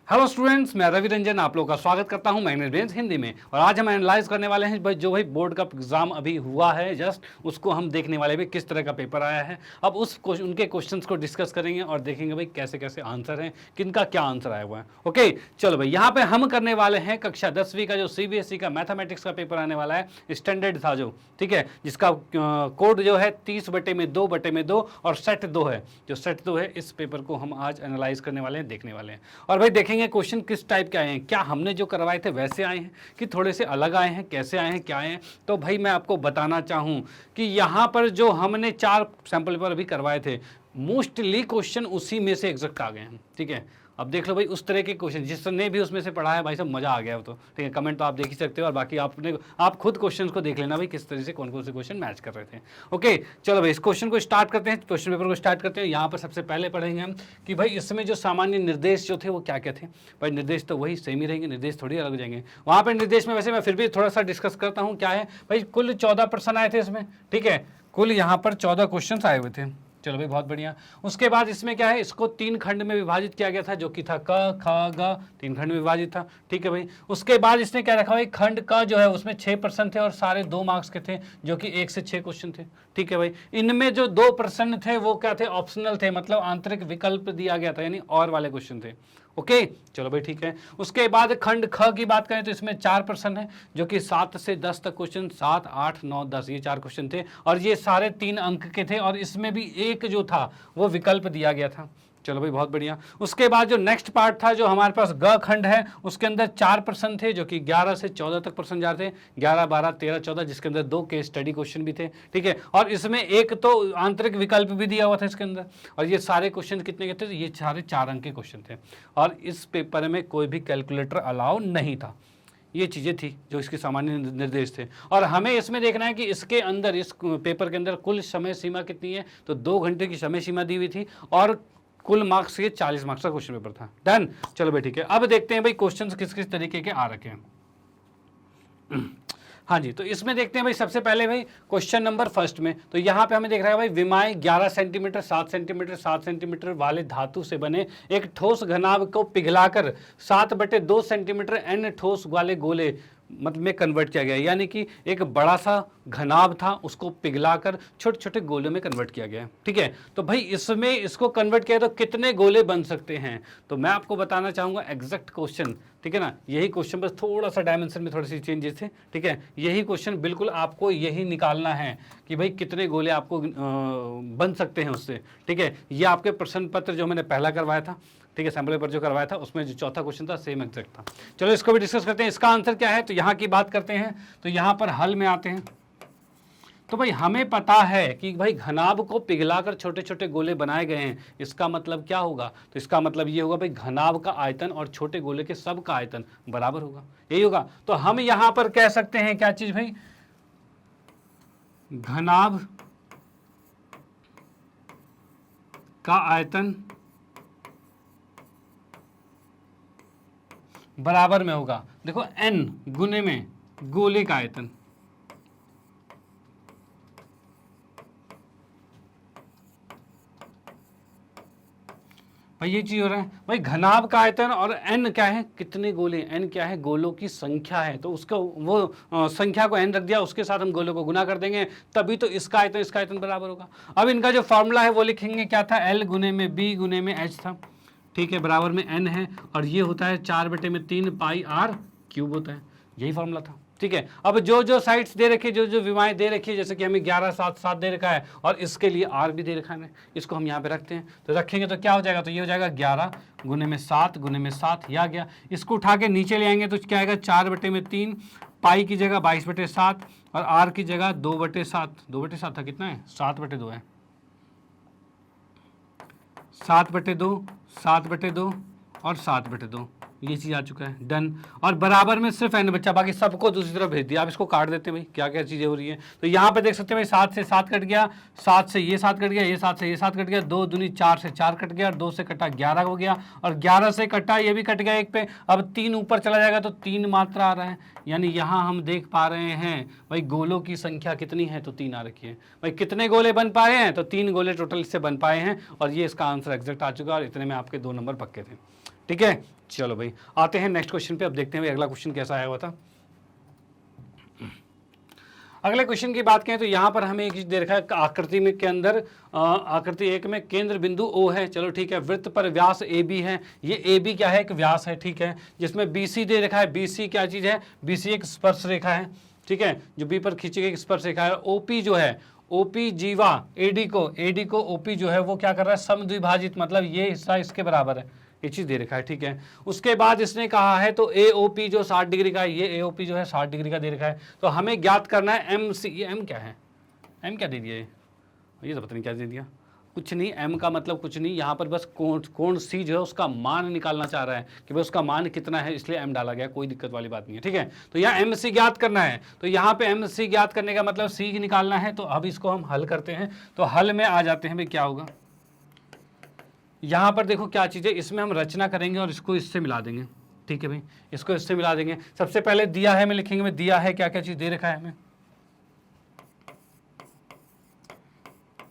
Hello students, मैं रवि रंजन आप लोगों का स्वागत करता हूं मैग्नेट ब्रेन्स हिंदी में। और आज हम एनालाइज करने वाले हैं भाई बोर्ड का एग्जाम अभी हुआ है जस्ट, उसको हम देखने वाले हैं किस तरह का पेपर आया है। अब उनके क्वेश्चंस को डिस्कस करेंगे और देखेंगे भाई कैसे कैसे आंसर हैं, किनका क्या आंसर आया हुआ है। ओके चलो भाई, यहाँ पे हम करने वाले हैं कक्षा 10वीं का जो सीबीएसई का मैथमेटिक्स का पेपर आने वाला है, स्टैंडर्ड था जो, ठीक है, जिसका कोड जो है 30/2/2 और सेट 2 है। जो सेट 2 है इस पेपर को हम आज एनालाइज करने वाले हैं, देखने वाले हैं। और भाई देखेंगे क्वेश्चन किस टाइप के आए हैं, क्या हमने जो करवाए थे वैसे आए हैं कि थोड़े से अलग आए हैं, कैसे आए हैं, क्या आए हैं। तो भाई मैं आपको बताना चाहूं कि यहाँ पर जो हमने 4 सैंपल पेपर अभी करवाए थे, मोस्टली क्वेश्चन उसी में से एग्जैक्ट आ गए हैं। ठीक है, अब देख लो भाई उस तरह के क्वेश्चन जिसने भी उसमें से पढ़ा है भाई सब मजा आ गया हो तो ठीक है। कमेंट तो आप देख ही सकते हो और बाकी आप खुद क्वेश्चंस को देख लेना भाई किस तरह से कौन कौन से क्वेश्चन मैच कर रहे थे। ओके चलो भाई इस क्वेश्चन को स्टार्ट करते हैं, क्वेश्चन पेपर को स्टार्ट करते हैं। यहाँ पर सबसे पहले पढ़ेंगे हम कि भाई इसमें जो सामान्य निर्देश जो थे वो क्या क्या थे। भाई निर्देश तो वही सेम ही रहेंगे, निर्देश थोड़ी अलग हो जाएंगे। वहाँ पर निर्देश में वैसे मैं फिर भी थोड़ा सा डिस्कस करता हूँ क्या है भाई। कुल 14 प्रश्न आए थे इसमें, ठीक है, कुल यहाँ पर 14 क्वेश्चन आए हुए थे। चलो भाई बहुत बढ़िया। उसके बाद इसमें क्या है, इसको 3 खंड में विभाजित किया गया था जो कि था क ख ग, 3 खंड में विभाजित था। ठीक है भाई, उसके बाद इसने क्या रखा भाई, खंड क जो है उसमें 6 प्रश्न थे और सारे 2 मार्क्स के थे जो कि 1 से 6 क्वेश्चन थे। ठीक है भाई, इनमें जो 2 प्रश्न थे वो क्या थे, ऑप्शनल थे, मतलब आंतरिक विकल्प दिया गया था, यानी और वाले क्वेश्चन थे। ओके चलो भाई ठीक है। उसके बाद खंड ख की बात करें तो इसमें 4 प्रश्न है जो कि 7 से 10 तक क्वेश्चन, 7, 8, 9, 10 ये 4 क्वेश्चन थे और ये सारे 3 अंक के थे और इसमें भी एक जो था वो विकल्प दिया गया था। चलो भाई बहुत बढ़िया। उसके बाद जो नेक्स्ट पार्ट था जो हमारे पास ग खंड है, उसके अंदर 4 प्रश्न थे जो कि 11 से 14 तक प्रश्न जा रहे थे, 11, 12, 13, 14, जिसके अंदर 2 केस स्टडी क्वेश्चन भी थे। ठीक है, और इसमें एक तो आंतरिक विकल्प भी दिया हुआ था इसके अंदर। और ये सारे क्वेश्चन कितने के थे, ये सारे 4 अंक के क्वेश्चन थे और इस पेपर में कोई भी कैलकुलेटर अलाउ नहीं था। ये चीज़ें थी जो इसके सामान्य निर्देश थे। और हमें इसमें देखना है कि इसके अंदर, इस पेपर के अंदर कुल समय सीमा कितनी है, तो 2 घंटे की समय सीमा दी हुई थी और कुल मार्क्स ये 40 मार्क्स का क्वेश्चन पेपर था। डन, चलो भाई ठीक है। अब देखते हैं भाई क्वेश्चंस किस किस तरीके के आ रखे हैं। हाँ जी, तो इसमें देखते हैं भाई सबसे पहले भाई क्वेश्चन नंबर फर्स्ट में, तो यहाँ पे हमें देख रहा है भाई, विमाएं 11 सेंटीमीटर 7 सेंटीमीटर 7 सेंटीमीटर वाले धातु से बने एक ठोस घनाभ को पिघलाकर 7/2 सेंटीमीटर n ठोस वाले गोले मतलब में कन्वर्ट किया गया। यानी कि एक बड़ा सा घनाभ था उसको पिघलाकर छोटे छोटे गोलों में कन्वर्ट किया गया। ठीक है, तो भाई इसमें इसको कन्वर्ट किया तो कितने गोले बन सकते हैं, तो मैं आपको बताना चाहूँगा एग्जैक्ट क्वेश्चन। ठीक है ना, यही क्वेश्चन बस थोड़ा सा डायमेंशन में थोड़ी सी चेंजेस थे। ठीक है, यही क्वेश्चन बिल्कुल आपको यही निकालना है कि भाई कितने गोले आपको बन सकते हैं उससे। ठीक है, ये आपके प्रश्न पत्र जो मैंने पहला करवाया था, ठीक है, सैंपल पेपर जो करवाया था उसमें जो चौथा क्वेश्चन था सेम एग्जैक्ट था। चलो इसको भी डिस्कस करते हैं, इसका आंसर क्या है। तो यहाँ की बात करते हैं, तो यहाँ पर हल में आते हैं। तो भाई हमें पता है कि भाई घनाभ को पिघलाकर छोटे छोटे गोले बनाए गए हैं, इसका मतलब क्या होगा, तो इसका मतलब ये होगा भाई घनाभ का आयतन और छोटे गोले के सब का आयतन बराबर होगा, यही होगा। तो हम यहां पर कह सकते हैं क्या चीज भाई, घनाभ का आयतन बराबर में होगा, देखो n गुने में गोले का आयतन। भाई ये चीज हो रहा है भाई, घनाभ का आयतन और n क्या है, कितने गोले, n क्या है, गोलों की संख्या है, तो उसको वो संख्या को n रख दिया, उसके साथ हम गोलों को गुना कर देंगे, तभी तो इसका आयतन बराबर होगा। अब इनका जो फॉर्मूला है वो लिखेंगे, क्या था, l गुने में b गुने में h था। ठीक है, बराबर में n है और ये होता है 4/3 पाई r क्यूब होता है, यही फॉर्मूला था। ठीक है, अब जो जो साइड्स दे रखी है, जो जो विमाएं दे रखी है, जैसे कि हमें 11, 7, 7 दे रखा है और इसके लिए r भी दे रखा है, इसको हम यहाँ पे रखते हैं। तो रखेंगे तो क्या हो जाएगा, तो ये हो जाएगा 11 गुने में 7 गुने में 7, यह आ गया। इसको उठा के नीचे ले आएंगे तो क्या आएगा, 4/3 पाई की जगह 22/7 और r की जगह 2/7, 2/7 था, कितना है, 7/2 है, 7/2, 7/2 और 7/2, ये चीज़ आ चुका है। डन, और बराबर में सिर्फ n बच्चा, बाकी सबको दूसरी तरफ भेज दिया। आप इसको काट देते हैं भाई, क्या क्या चीज़ें हो रही है। तो यहाँ पे देख सकते हैं भाई, 7 से 7 कट गया, 7 से ये 7 कट गया, ये 7 से ये 7 कट गया, 2 दूनी 4 से 4 कट गया, 2 से कटा 11 हो गया और 11 से कटा ये भी कट गया एक पे। अब 3 ऊपर चला जाएगा तो 3 मात्रा आ रहा है, यानी यहाँ हम देख पा रहे हैं भाई गोलों की संख्या कितनी है, तो 3 आ रखी है। भाई कितने गोले बन पाए हैं, तो 3 गोले टोटल इससे बन पाए हैं और ये इसका आंसर एग्जैक्ट आ चुका है और इतने में आपके 2 नंबर पक्के थे। ठीक है, चलो भाई आते हैं नेक्स्ट क्वेश्चन पे। अब देखते हैं भाई अगला क्वेश्चन कैसा आया हुआ था। अगले क्वेश्चन की बात करें तो यहाँ पर हमें एक चीज दे रखा है आकृति में के अंदर, आकृति एक में केंद्र बिंदु O है, चलो ठीक है, वृत्त पर व्यास AB है, ये AB क्या है, एक व्यास है, ठीक है, जिसमें BC दे रखा है, BC क्या चीज है, BC एक स्पर्श रेखा है, ठीक है, जो B पर खींची गई एक स्पर्श रेखा है। OP जो है, OP जीवा AD को OP जो है वो क्या कर रहा है, समद्विभाजित, मतलब ये हिस्सा इसके बराबर है, ये चीज दे रखा है, ठीक है। उसके बाद इसने कहा है तो AOP जो 60 डिग्री का है, ये AOP जो है 60 डिग्री का दे रखा है, तो हमें ज्ञात करना है MC। ये M क्या है, M क्या दे दिया, ये तो पता नहीं क्या दे दिया, कुछ नहीं, M का मतलब कुछ नहीं, यहाँ पर बस कोण C जो है उसका मान निकालना चाह रहा है कि भाई उसका मान कितना है, इसलिए M डाला गया, कोई दिक्कत वाली बात नहीं है, ठीक है। तो यहाँ MC ज्ञात करना है, तो यहाँ पे MC ज्ञात करने का मतलब C निकालना है। तो अब इसको हम हल करते हैं, तो हल में आ जाते हैं भाई, क्या होगा यहाँ पर देखो क्या चीज़ है, इसमें हम रचना करेंगे और इसको इससे मिला देंगे, ठीक है भाई, इसको इससे मिला देंगे। सबसे पहले दिया है में लिखेंगे, में दिया है क्या क्या चीज़ दे रखा है हमें,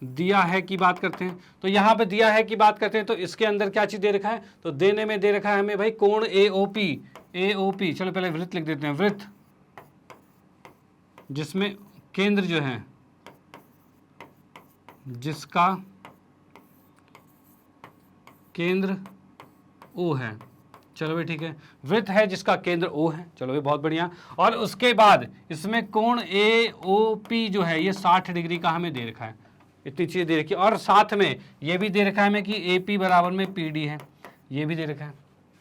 दिया है की बात करते हैं, तो यहाँ पे दिया है की बात करते हैं, तो इसके अंदर क्या चीज़ दे रखा है, तो देने में दे रखा है हमें भाई कोण AOP। चलो पहले वृत्त लिख देते हैं, वृत्त जिसमें केंद्र जो है, जिसका केंद्र O है, चलो भाई ठीक है, वृत्त है जिसका केंद्र O है, चलो भाई बहुत बढ़िया। और उसके बाद इसमें कोण AOP जो है ये 60 डिग्री का हमें दे रखा है, इतनी चीज़ दे रखी है, और साथ में ये भी दे रखा है हमें कि AP बराबर में PD है, ये भी दे रखा है,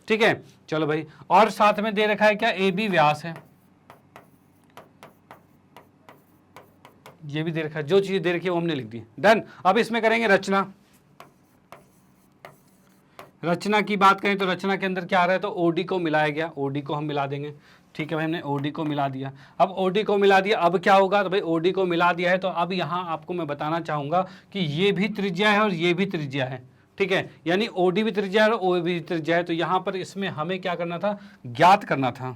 ठीक है। चलो भाई, और साथ में दे रखा है क्या, AB व्यास है, ये भी दे रखा है, जो चीज़ दे रखी है वो हमने लिख दी, डन। अब इसमें करेंगे रचना। रचना की बात करें तो रचना के अंदर क्या आ रहा है, तो OD को मिलाया गया, OD को हम मिला देंगे, ठीक है भाई, हमने OD को मिला दिया। अब OD को मिला दिया, अब क्या होगा, तो भाई OD को मिला दिया है, तो अब यहाँ आपको मैं बताना चाहूँगा कि ये भी त्रिज्या है और ये भी त्रिज्या है, ठीक है, यानी OD भी त्रिज्या है और O भी त्रिज्या है। तो यहाँ पर इसमें हमें क्या करना था, ज्ञात करना था,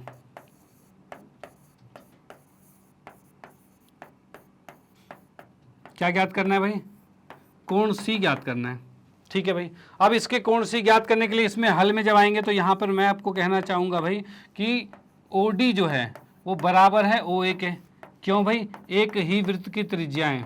क्या ज्ञात करना है भाई, कोण C ज्ञात करना है, ठीक है भाई। अब इसके कोण C ज्ञात करने के लिए इसमें हल में जब आएंगे तो यहाँ पर मैं आपको कहना चाहूँगा भाई कि OD जो है वो बराबर है OA के, क्यों भाई, एक ही वृत्त की त्रिज्याएं,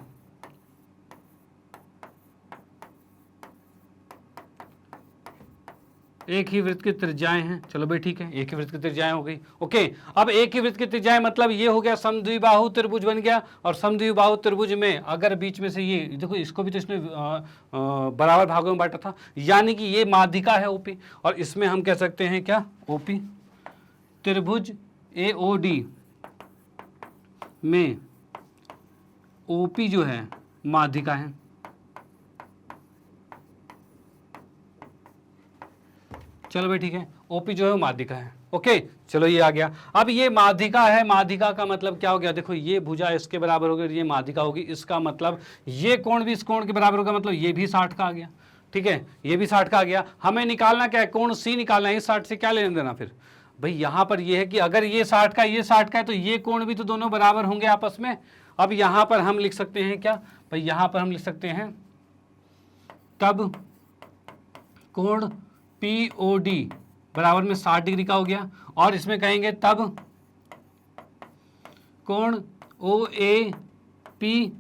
एक ही वृत्त की त्रिज्याएं हैं, चलो भाई ठीक है, एक ही वृत्त की त्रिज्याएं हो गई, ओके। अब एक ही वृत्त की त्रिज्याएं मतलब ये हो गया समद्विबाहु त्रिभुज बन गया, और समद्विबाहु त्रिभुज में अगर बीच में से ये देखो, इसको भी तो इसने बराबर भागों में बांटा था, यानी कि ये माध्यिका है OP, और इसमें हम कह सकते हैं क्या, OP त्रिभुज AOD में OP जो है माध्यिका है, चलो भाई ठीक है, OP जो है वो माध्यिका है, ओके। चलो ये आ गया। अब ये माध्यिका है, माध्यिका का मतलब क्या हो गया, देखो ये भुजा इसके बराबर हो गई, ये माध्यिका होगी, इसका मतलब ये कोण भी इस कोण के बराबर होगा, मतलब ये भी 60 का आ गया, ठीक है, ये भी 60 का आ गया। हमें निकालना क्या है, कोण C निकालना है, इस 60 से क्या लेना देना फिर भाई, यहाँ पर ये है कि अगर ये 60 का ये 60 का है तो ये कोण भी तो दोनों बराबर होंगे आपस में। अब यहाँ पर हम लिख सकते हैं क्या भाई, यहाँ पर हम लिख सकते हैं तब कोण POD बराबर में 60 डिग्री का हो गया, और इसमें कहेंगे तब कोण OAP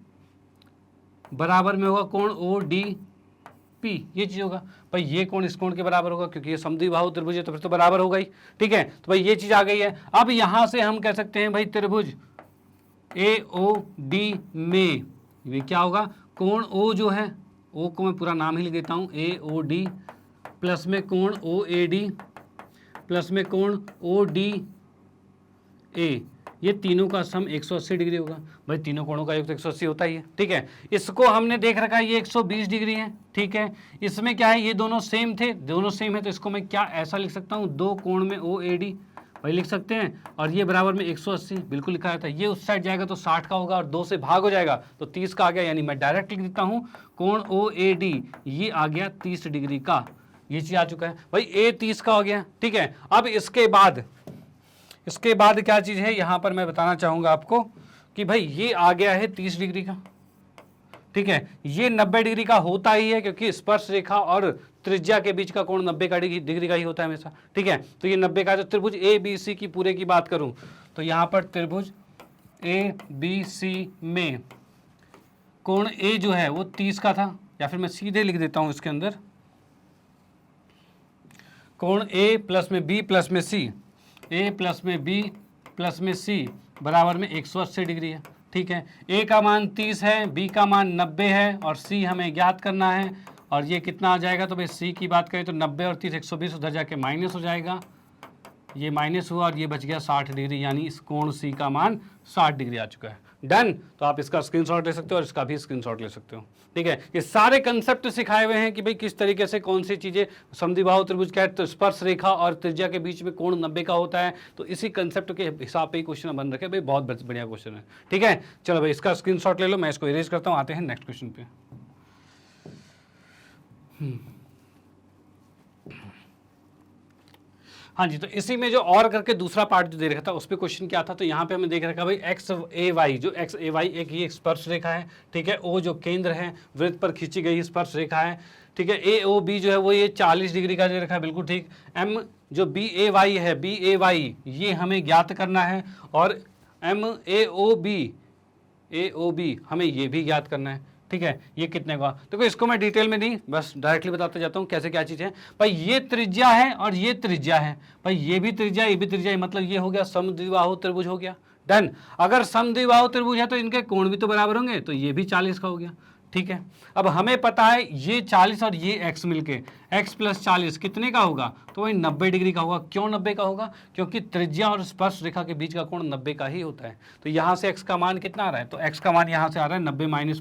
बराबर में होगा कोण ODP, ये चीज होगा भाई, ये कोण इस कोण के बराबर होगा क्योंकि ये समद्विबाहु त्रिभुज है, तो फिर तो बराबर होगा ही, ठीक है। तो भाई ये चीज आ गई है। अब यहां से हम कह सकते हैं भाई त्रिभुज AOD में ये क्या होगा, कोण O जो है, O को मैं पूरा नाम ही लिख देता हूं, AOD प्लस में कोण OAD प्लस में कोण ODA, ये तीनों का सम 180 डिग्री होगा भाई, तीनों कोणों का योग तो 180 होता ही है, ठीक है। इसको हमने देख रखा है ये 120 डिग्री है, ठीक है। इसमें क्या है, ये दोनों सेम थे, दोनों सेम है, तो इसको मैं क्या ऐसा लिख सकता हूँ, दो कोण में OAD भाई लिख सकते हैं, और ये बराबर में 180 बिल्कुल लिखा रहता है, ये उस साइड जाएगा तो 60 का होगा और 2 से भाग हो जाएगा तो 30 का आ गया, यानी मैं डायरेक्ट लिख देता हूँ कोण OAD ये आ गया 30 डिग्री का, ये चीज आ चुका है भाई, A 30 का हो गया, ठीक है। अब इसके बाद क्या चीज है, यहां पर मैं बताना चाहूंगा आपको कि भाई ये आ गया है 30 डिग्री का, ठीक है। ये 90 डिग्री का होता ही है क्योंकि स्पर्श रेखा और त्रिज्या के बीच का कोण 90 का डिग्री का ही होता है हमेशा, ठीक है। तो ये 90 का है। तो त्रिभुज ए बी सी की पूरे की बात करूं तो यहाँ पर त्रिभुज ए बी सी में कोण ए जो है वो 30 का था, या फिर मैं सीधे लिख देता हूं इसके अंदर, कोण ए प्लस में बी प्लस में सी, ए प्लस में बी प्लस में सी बराबर में 180 डिग्री है, ठीक है। ए का मान 30 है, बी का मान 90 है और सी हमें ज्ञात करना है। और ये कितना आ जाएगा, तो भाई सी की बात करें तो 90 और 30 120, उधर जाके माइनस हो जाएगा, ये माइनस हुआ और ये बच गया 60 डिग्री, यानी इस कोण सी का मान 60 डिग्री आ चुका है। डन। तो आप इसका स्क्रीनशॉट ले सकते हो और इसका भी स्क्रीनशॉट ले सकते हो, ठीक है। ये सारे कंसेप्ट सिखाए हुए हैं कि भाई किस तरीके से कौन सी चीजें, समद्विबाहु त्रिभुज क्या है, तो स्पर्श रेखा और त्रिज्या के बीच में कोण 90 का होता है। तो इसी कंसेप्ट के हिसाब पे ही क्वेश्चन बन रखे भाई, बहुत बढ़िया क्वेश्चन है, ठीक है। चलो भाई इसका स्क्रीनशॉट ले लो, मैं इसको इरेज करता हूँ। आते हैं नेक्स्ट क्वेश्चन पे। हाँ जी, तो इसी में जो और करके दूसरा पार्ट जो दे रखा था उस पर क्वेश्चन क्या था, तो यहाँ पे हमें देख रखा भाई एक्स ए वाई, जो एक्स ए वाई एक ये स्पर्श रेखा है, ठीक है। ओ जो केंद्र है, वृत्त पर खींची गई स्पर्श रेखा है, ठीक है। ए ओ बी जो है वो ये 40 डिग्री का दे रखा है, बिल्कुल ठीक। एम जो बी ए वाई है, बी ए वाई ये हमें ज्ञात करना है, और एम ए ओ बी हमें ये भी ज्ञात करना है, ठीक है। ये कितने का, देखो इसको मैं डिटेल में नहीं, बस डायरेक्टली बताते जाता हूँ कैसे क्या चीज़ है। भाई ये त्रिज्या है और ये त्रिज्या है, भाई ये भी त्रिज्या ये भी त्रिज्या है, मतलब ये हो गया समद्विबाहु त्रिभुज हो गया। डन। अगर समद्विबाहु त्रिभुज है तो इनके कोण भी तो बराबर होंगे, तो ये भी 40 का हो गया, ठीक है। अब हमें पता है ये 40 और ये x मिलके x प्लस 40 कितने का होगा, तो वही 90 डिग्री का होगा। क्यों 90 का होगा, क्योंकि त्रिज्या और स्पर्श रेखा के बीच का कोण 90 का ही होता है। तो यहाँ से x का मान कितना आ रहा है, तो x का मान यहाँ से आ रहा है 90 माइनस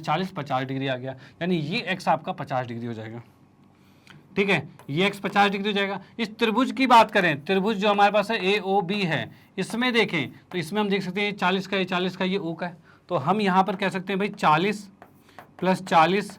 40 50 डिग्री आ गया, यानी ये x आपका 50 डिग्री हो जाएगा, ठीक है। ये x 50 डिग्री हो जाएगा। इस त्रिभुज की बात करें, त्रिभुज जो हमारे पास है ए ओ बी है, इसमें देखें तो इसमें हम देख सकते हैं 40 का, ये 40 का, ये o का है। तो हम यहाँ पर कह सकते हैं भाई 40 प्लस 40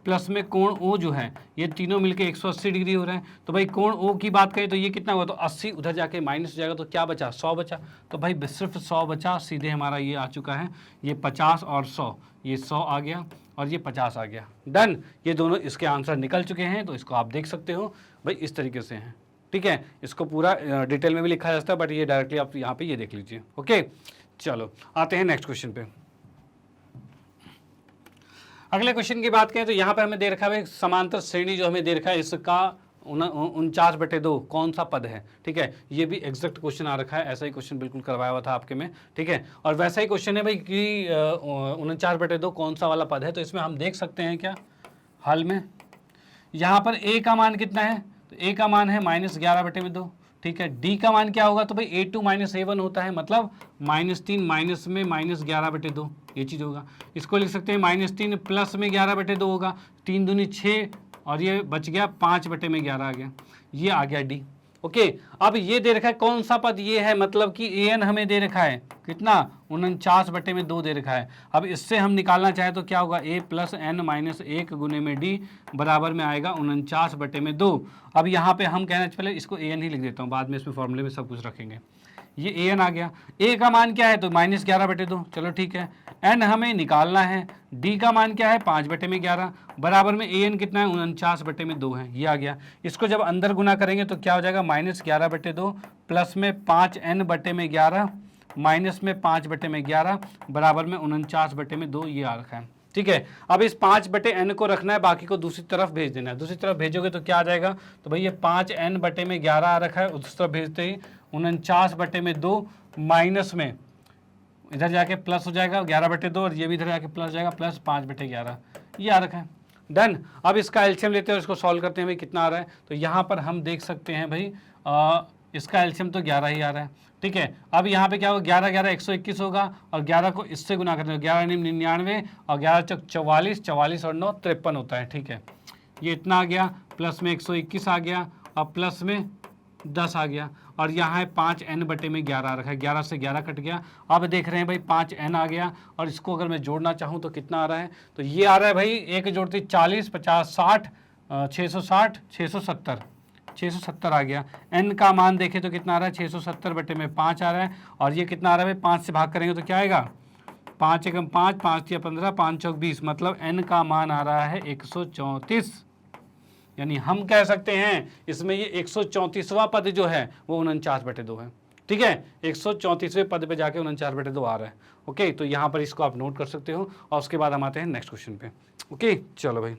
प्लस में कोण ओ जो है ये तीनों मिलके 180 डिग्री हो रहे हैं। तो भाई कोण ओ की बात करें तो ये कितना हुआ, तो 80 उधर जाके माइनस हो जाएगा, तो क्या बचा, 100 बचा। तो भाई सिर्फ 100 बचा, सीधे हमारा ये आ चुका है, ये 50 और 100, ये 100 आ गया और ये 50 आ गया। डन। ये दोनों इसके आंसर निकल चुके हैं, तो इसको आप देख सकते हो भाई इस तरीके से हैं, ठीक है। इसको पूरा डिटेल में भी लिखा जा सकता है, बट ये डायरेक्टली आप यहाँ पे ये देख लीजिए, ओके। चलो आते हैं नेक्स्ट क्वेश्चन पे। अगले क्वेश्चन की बात करें तो यहाँ पर हमें दे रखा है समांतर श्रेणी जो हमें दे रखा है, इसका 49/2 कौन सा पद है, ठीक है। ये भी एग्जैक्ट क्वेश्चन आ रखा है, ऐसा ही क्वेश्चन बिल्कुल करवाया हुआ था आपके में, ठीक है। और वैसा ही क्वेश्चन है भाई कि 49/2 कौन सा वाला पद है। तो इसमें हम देख सकते हैं क्या हल में, यहाँ पर a का मान कितना है, तो a का मान है -11/2, ठीक है। d का मान क्या होगा, तो भाई a2 - a1 होता है, मतलब -3 माइनस में -11/2 ये चीज़ होगा। इसको लिख सकते हैं -3 प्लस में 11/2 होगा, 3 दूनी 6 और ये बच गया 5/11 आ गया, ये आ गया डी, ओके। अब ये दे रखा है कौन सा पद, ये है मतलब कि an हमें दे रखा है कितना, 49/2 दे रखा है। अब इससे हम निकालना चाहे तो क्या होगा, a प्लस n माइनस 1 गुने में d बराबर में आएगा 49/2। अब यहाँ पे हम कहना, पहले इसको an ही लिख देता हूँ, बाद में इसमें फॉर्मूले में सब कुछ रखेंगे। ये an आ गया, a का मान क्या है, तो -11/2, चलो ठीक है। n हमें निकालना है, d का मान क्या है 5/11 बराबर में an कितना है 49/2 है, ये आ गया। इसको जब अंदर गुना करेंगे तो क्या हो जाएगा, -11/2 प्लस में 5n/11 माइनस में 5/11 बराबर में 49/2, ये आ रखा है, ठीक है। अब इस 5/n को रखना है, बाकी को दूसरी तरफ भेज देना है। दूसरी तरफ भेजोगे तो क्या आ जाएगा, तो भाई ये 5n/11 आ रखा है, उस तरफ भेजते ही 49/2 माइनस में इधर जाके प्लस हो जाएगा 11/2 और ये भी इधर जाके प्लस हो जाएगा प्लस 5/11, ये आ रखा है। डन। अब इसका एलसीएम लेते हैं और इसको सॉल्व करते हैं भाई कितना आ रहा है। तो यहाँ पर हम देख सकते हैं भाई इसका एलसीएम तो 11 ही आ रहा है, ठीक है। अब यहाँ पे क्या होगा, 11 11 121 होगा और 11 को इससे गुना करते हैं, 11 99 और 11 चौक 44, 44 और 9 53 होता है, ठीक है। ये इतना आ गया, प्लस में 121 आ गया और प्लस में 10 आ गया और यहाँ है 5n/11 आ रखा है, 11 से 11 कट गया। अब देख रहे हैं भाई 5n आ गया और इसको अगर मैं जोड़ना चाहूँ तो कितना आ रहा है, तो ये आ रहा है भाई एक जोड़ते 40 50 60 660 670 आ गया। n का मान देखें तो कितना आ रहा है 670/5 आ रहा है और ये कितना आ रहा है भाई 5 से भाग करेंगे तो क्या आएगा, 5 एकम 5 5 या 15 5 चौक 20, मतलब n का मान आ रहा है 134। यानी हम कह सकते हैं इसमें ये 134वां पद जो है वो 49/2 है। ठीक है, 134वें पद पे जाके 49/2 आ रहा है। ओके, तो यहाँ पर इसको आप नोट कर सकते हो और उसके बाद हम आते हैं नेक्स्ट क्वेश्चन पे। ओके, चलो भाई।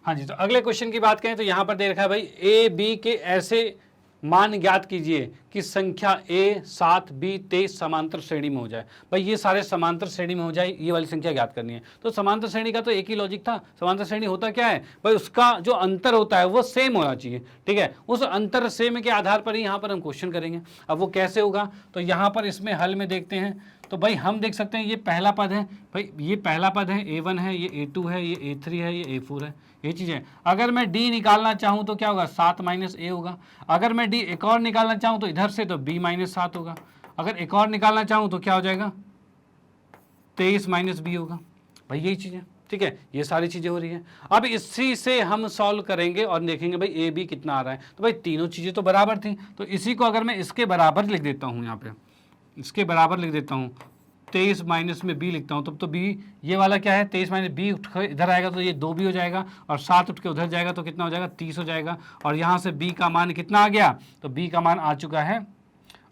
हाँ जी, तो अगले क्वेश्चन की बात करें तो यहाँ पर दे रखा है भाई ए बी के ऐसे मान ज्ञात कीजिए कि संख्या A 7 B 23 समांतर श्रेणी में हो जाए। भाई ये सारे समांतर श्रेणी में हो जाए, ये वाली संख्या ज्ञात करनी है। तो समांतर श्रेणी का तो एक ही लॉजिक था। समांतर श्रेणी होता क्या है भाई, उसका जो अंतर होता है वो सेम होना चाहिए। ठीक है, उस अंतर सेम के आधार पर ही यहाँ पर हम क्वेश्चन करेंगे। अब वो कैसे होगा, तो यहाँ पर इसमें हल में देखते हैं। तो भाई हम देख सकते हैं ये पहला पद है, भाई ये पहला पद है A1 है, ये A2 है, ये A3 है, ये A4 है, ये चीज़ है। अगर मैं D निकालना चाहूँ तो क्या होगा, 7 - A होगा। अगर मैं D एक और निकालना चाहूँ तो इधर से तो B - 7 होगा। अगर एक और निकालना चाहूँ तो क्या हो जाएगा, 23 - B होगा। भाई यही चीज़ है। ठीक है, ये सारी चीज़ें हो रही हैं। अब इसी से हम सॉल्व करेंगे और देखेंगे भाई ए बी कितना आ रहा है। तो भाई तीनों चीज़ें तो बराबर थी, तो इसी को अगर मैं इसके बराबर लिख देता हूँ, यहाँ पे इसके बराबर लिख देता हूँ, 23 माइनस में b लिखता हूँ, तब तो b ये वाला क्या है, 23 - b उठ कर इधर आएगा तो ये 2b हो जाएगा, और 7 उठ के उधर जाएगा तो कितना हो जाएगा, 30 हो जाएगा। और यहाँ से b का मान कितना आ गया, तो b का मान आ चुका है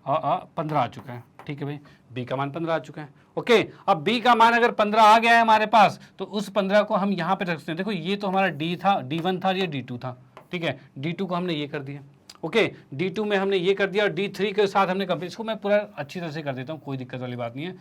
15 आ चुका है। ठीक है भाई, b का मान 15 आ चुका है। ओके, अब b का मान अगर 15 आ गया है हमारे पास, तो उस 15 को हम यहाँ पे रख सकते हैं। देखो ये तो हमारा d था, d1 था, ये d2 था। ठीक है, d2 को हमने ये कर दिया। ओके, D2 में हमने ये कर दिया, और D3 के साथ हमने कंप्लीट। इसको मैं पूरा अच्छी तरह से कर देता हूँ, कोई दिक्कत वाली बात नहीं है।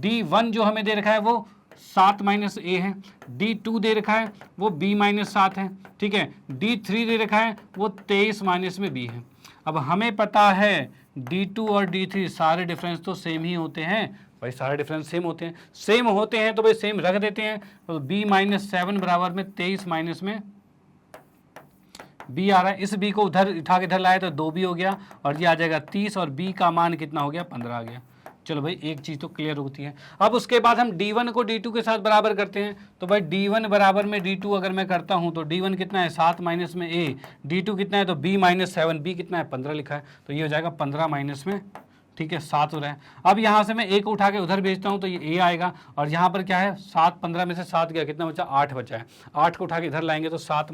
D1 जो हमें दे रखा है वो 7 - A है, D2 दे रखा है वो B - 7 है। ठीक है, D3 दे रखा है वो 23 - B है। अब हमें पता है D2 और D3 सारे डिफरेंस तो सेम ही होते हैं। भाई सारे डिफरेंस सेम होते हैं, सेम होते हैं तो भाई सेम रख देते हैं। तो B - 7 बराबर में 23 में b आ रहा है। इस b को उधर उठा के इधर लाए तो 2b हो गया, और ये आ जाएगा 30, और b का मान कितना हो गया, 15 आ गया। चलो भाई, एक चीज़ तो क्लियर होती है। अब उसके बाद हम d1 को d2 के साथ बराबर करते हैं। तो भाई d1 बराबर में d2 अगर मैं करता हूँ तो d1 कितना है, 7 माइनस में a, d2 कितना है तो b - 7, b कितना है 15 लिखा है, तो ये हो जाएगा 15 माइनस में, ठीक है, 7 हो रहा है। अब यहाँ से मैं a को उठा के उधर भेजता हूँ तो ये a आएगा, और यहाँ पर क्या है 7, 15 में से 7 गया, कितना बचा, 8 बचा है। 8 को उठा के इधर लाएंगे तो 7 -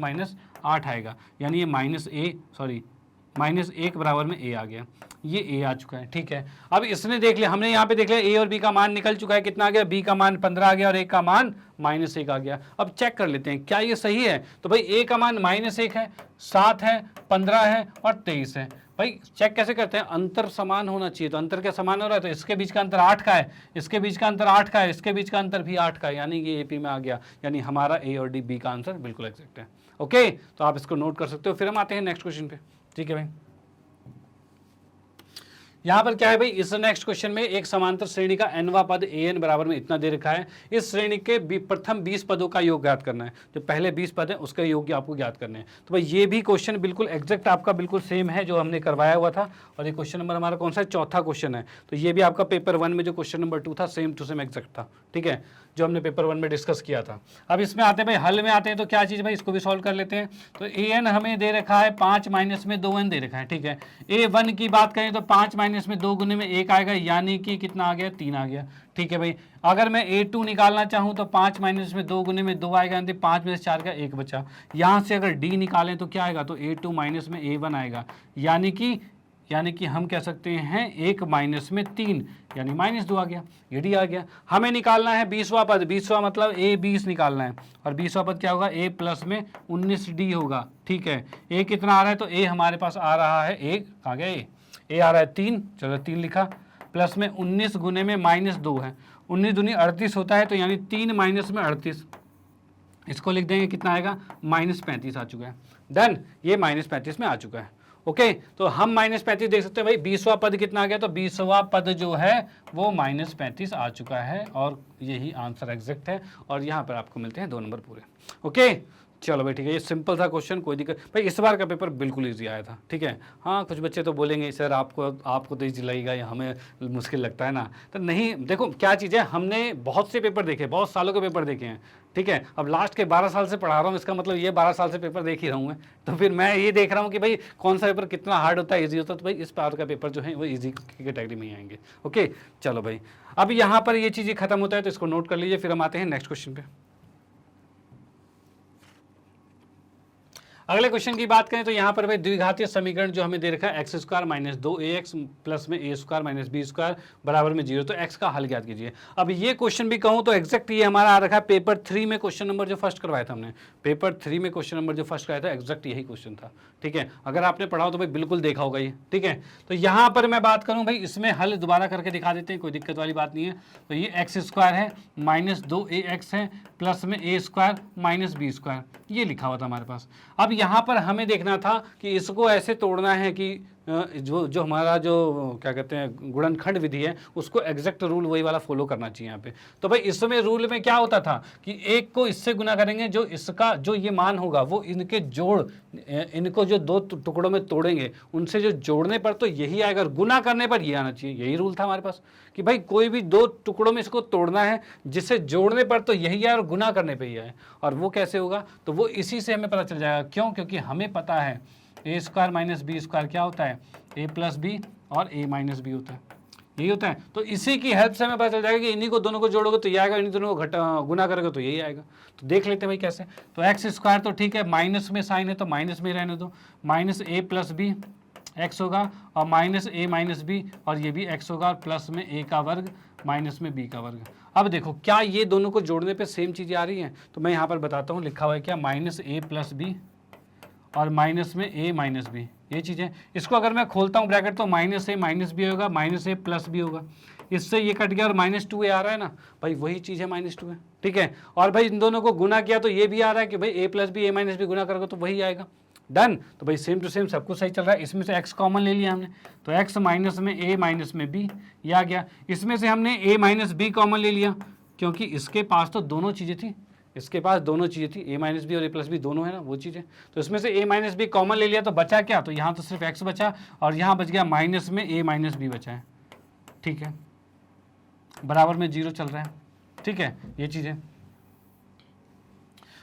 8 आएगा, यानी ये -1 बराबर में a आ गया, ये a आ चुका है। ठीक है, अब इसने देख लिया, हमने यहाँ पे देख लिया a और b का मान निकल चुका है, कितना आ गया, b का मान 15 आ गया और a का मान -1 आ गया। अब चेक कर लेते हैं क्या ये सही है। तो भाई a का मान -1 है, 7 है, 15 है और 23 है। भाई चेक कैसे करते हैं, अंतर समान होना चाहिए। तो अंतर क्या समान हो रहा है, तो इसके बीच का अंतर 8 का है, इसके बीच का अंतर 8 का है, इसके बीच का अंतर भी 8 का है, यानी कि AP में आ गया, यानी हमारा A और B का आंसर बिल्कुल एग्जैक्ट है। ओके, तो आप इसको नोट कर सकते हो। फिर हम आते हैं नेक्स्ट क्वेश्चन पे। ठीक है भाई, यहाँ पर क्या है भाई, इस नेक्स्ट क्वेश्चन में एक समांतर श्रेणी का nवां पद an बराबर में इतना दे रखा है। इस श्रेणी के प्रथम 20 पदों का योग ज्ञात करना है। जो पहले 20 पद है उसका योग आपको ज्ञात करने हैं। तो भाई ये भी क्वेश्चन बिल्कुल एग्जैक्ट आपका बिल्कुल सेम है जो हमने करवाया हुआ था, और ये क्वेश्चन नंबर हमारा कौन सा है, चौथा क्वेश्चन है। तो ये भी आपका पेपर 1 में जो क्वेश्चन नंबर 2 था सेम टू सेम एग्जैक्ट था। ठीक है, जो हमने पेपर 1 में डिस्कस किया था। अब इसमें आते हैं भाई हल में आते हैं, तो क्या चीज़ भाई, इसको भी सॉल्व कर लेते हैं। तो an हमें दे रखा है 5 माइनस में 2n दे रखा है। ठीक है, a1 की बात करें तो 5 माइनस में 2 गुने में 1 आएगा, यानी कि कितना आ गया, 3 आ गया। ठीक है भाई, अगर मैं a2 निकालना चाहूँ तो 5 माइनस में 2 गुने में 2 आएगा, यानी 5 में से 4 का 1 बचा। यहाँ से अगर d निकालें तो क्या आएगा, तो a2 माइनस में a1 आएगा, यानी कि हम कह सकते हैं 1 माइनस में 3, यानी -2 आ गया, ये डी आ गया। हमें निकालना है 20वां पद, 20वां मतलब a 20 निकालना है, और 20वां पद क्या होगा, a प्लस में 19d होगा। ठीक है, a कितना आ रहा है, तो a हमारे पास आ रहा है 1, कहाँ गया a आ रहा है 3, चलो 3 लिखा, प्लस में 19 गुने में -2 है, 19 दूनी 38 होता है, तो यानी 3 माइनस में 38, इसको लिख देंगे, कितना आएगा, -35 आ चुका है। डन, ये -35 में आ चुका है। ओके, तो हम -35 देख सकते हैं भाई। 20वां पद कितना आ गया, तो 20वां पद जो है वो -35 आ चुका है, और यही आंसर एग्जैक्ट है, और यहाँ पर आपको मिलते हैं 2 नंबर पूरे। ओके, चलो भाई ठीक है, ये सिंपल था क्वेश्चन, कोई दिक्कत भाई। इस बार का पेपर बिल्कुल इजी आया था। ठीक है, हाँ कुछ बच्चे तो बोलेंगे सर आपको तो इजी लगेगा या हमें मुश्किल लगता है ना, तो नहीं, देखो क्या चीज़ है, हमने बहुत से पेपर देखे, बहुत सालों के पेपर देखे हैं। ठीक है, अब लास्ट के 12 साल से पढ़ा रहा हूँ, इसका मतलब ये 12 साल से पेपर देख ही रहा हूँ मैं, तो फिर मैं ये देख रहा हूँ कि भाई कौन सा पेपर कितना हार्ड होता है, ईजी होता है। तो भाई इस बार का पेपर जो है वो ईजी की कैटेगरी में ही आएंगे। ओके, चलो भाई, अब यहाँ पर ये चीज़ें खत्म होता है तो इसको नोट कर लीजिए। फिर हम आते हैं नेक्स्ट क्वेश्चन पे। अगले क्वेश्चन की बात करें तो यहाँ पर भाई द्विघातीय समीकरण जो हमें दे रखा है x square minus 2ax plus में ए स्क्वायर माइनस बी स्क्वायर बराबर में 0, तो एक्स का हल ज्ञात कीजिए। अब ये क्वेश्चन भी कहूँ तो एग्जैक्ट ये हमारा आ रखा है पेपर 3 में क्वेश्चन नंबर जो फर्स्ट करवाया था हमने, पेपर 3 में क्वेश्चन नंबर जो फर्स्ट कराया था एग्जैक्ट यही क्वेश्चन था, ठीक है। अगर आपने पढ़ा हो तो भाई बिल्कुल देखा होगा ये, ठीक है। तो यहाँ पर मैं बात करूँ भाई इसमें हल दोबारा करके दिखा देते हैं, कोई दिक्कत वाली बात नहीं है। तो ये एक्स स्क्वायर है माइनस 2ax है प्लस में ए स्क्वायर माइनस बी स्क्वायर, ये लिखा हुआ था हमारे पास। अब यहाँ पर हमें देखना था कि इसको ऐसे तोड़ना है कि जो हमारा जो क्या कहते हैं गुणनखंड विधि है उसको एग्जैक्ट रूल वही वाला फॉलो करना चाहिए यहाँ पे। तो भाई इसमें रूल में क्या होता था कि एक को इससे गुना करेंगे, जो इसका जो ये मान होगा वो इनके जोड़, इनको जो दो टुकड़ों में तोड़ेंगे उनसे जो जोड़ने पर तो यही आएगा, गुना करने पर ये आना चाहिए। यही रूल था हमारे पास कि भाई कोई भी दो टुकड़ों में इसको तोड़ना है, जिससे जोड़ने पर तो यही आए और गुना करने पर ही आए। और वो कैसे होगा, तो वो इसी से हमें पता चल जाएगा। क्यों? क्योंकि हमें पता है ए स्क्वायर माइनस बी स्क्वायर क्या होता है, ए प्लस बी और ए माइनस बी होता है, यही होता है। तो इसी की हेल्प से हमें पता चल जाएगा कि इन्हीं को दोनों को जोड़ोगे तो ये आएगा, इन्हीं दोनों को गुना करोगे तो यही आएगा। तो देख लेते हैं भाई कैसे। तो एक्स स्क्वायर तो ठीक है, माइनस में साइन है तो माइनस में रहने दो, माइनस ए प्लस बी एक्स होगा और माइनस ए माइनस बी और ये भी एक्स होगा और प्लस में ए का वर्ग माइनस में बी का वर्ग। अब देखो क्या ये दोनों को जोड़ने पे सेम चीज़ें आ रही हैं, तो मैं यहाँ पर बताता हूँ, लिखा हुआ है क्या, माइनस ए प्लस बी और माइनस में ए माइनस बी, ये चीज़ें। इसको अगर मैं खोलता हूँ ब्रैकेट तो माइनस ए माइनस बी होगा, माइनस ए प्लस बी होगा, इससे ये कट गया और माइनस 2a आ रहा है ना भाई, वही चीज़ है माइनस 2 है, ठीक है। और भाई इन दोनों को गुना किया तो ये भी आ रहा है कि भाई ए प्लस बी ए माइनस बी गुना करोगे तो वही आएगा, डन। तो भाई सेम टू सेम सब कुछ सही चल रहा है। इसमें से x कॉमन ले लिया हमने, तो x माइनस में a माइनस में b ये आ गया। इसमें से हमने a माइनस बी कॉमन ले लिया क्योंकि इसके पास तो दोनों चीज़ें थी, इसके पास दोनों चीज़ें थी, a माइनस बी और a प्लस बी दोनों है ना वो चीज़ें। तो इसमें से a माइनस बी कॉमन ले लिया तो बचा क्या, तो यहाँ तो सिर्फ x बचा और यहाँ बच गया माइनस में a माइनस बी बचा है, ठीक है, बराबर में 0 चल रहा है, ठीक है, ये चीज़ें।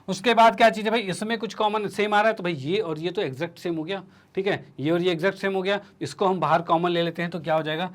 उसके बाद क्या चीज़ है भाई, इसमें कुछ कॉमन सेम आ रहा है तो भाई ये और ये तो एग्जैक्ट सेम हो गया, ठीक है, ये और ये एग्जैक्ट सेम हो गया। इसको हम बाहर कॉमन ले लेते हैं तो क्या हो जाएगा,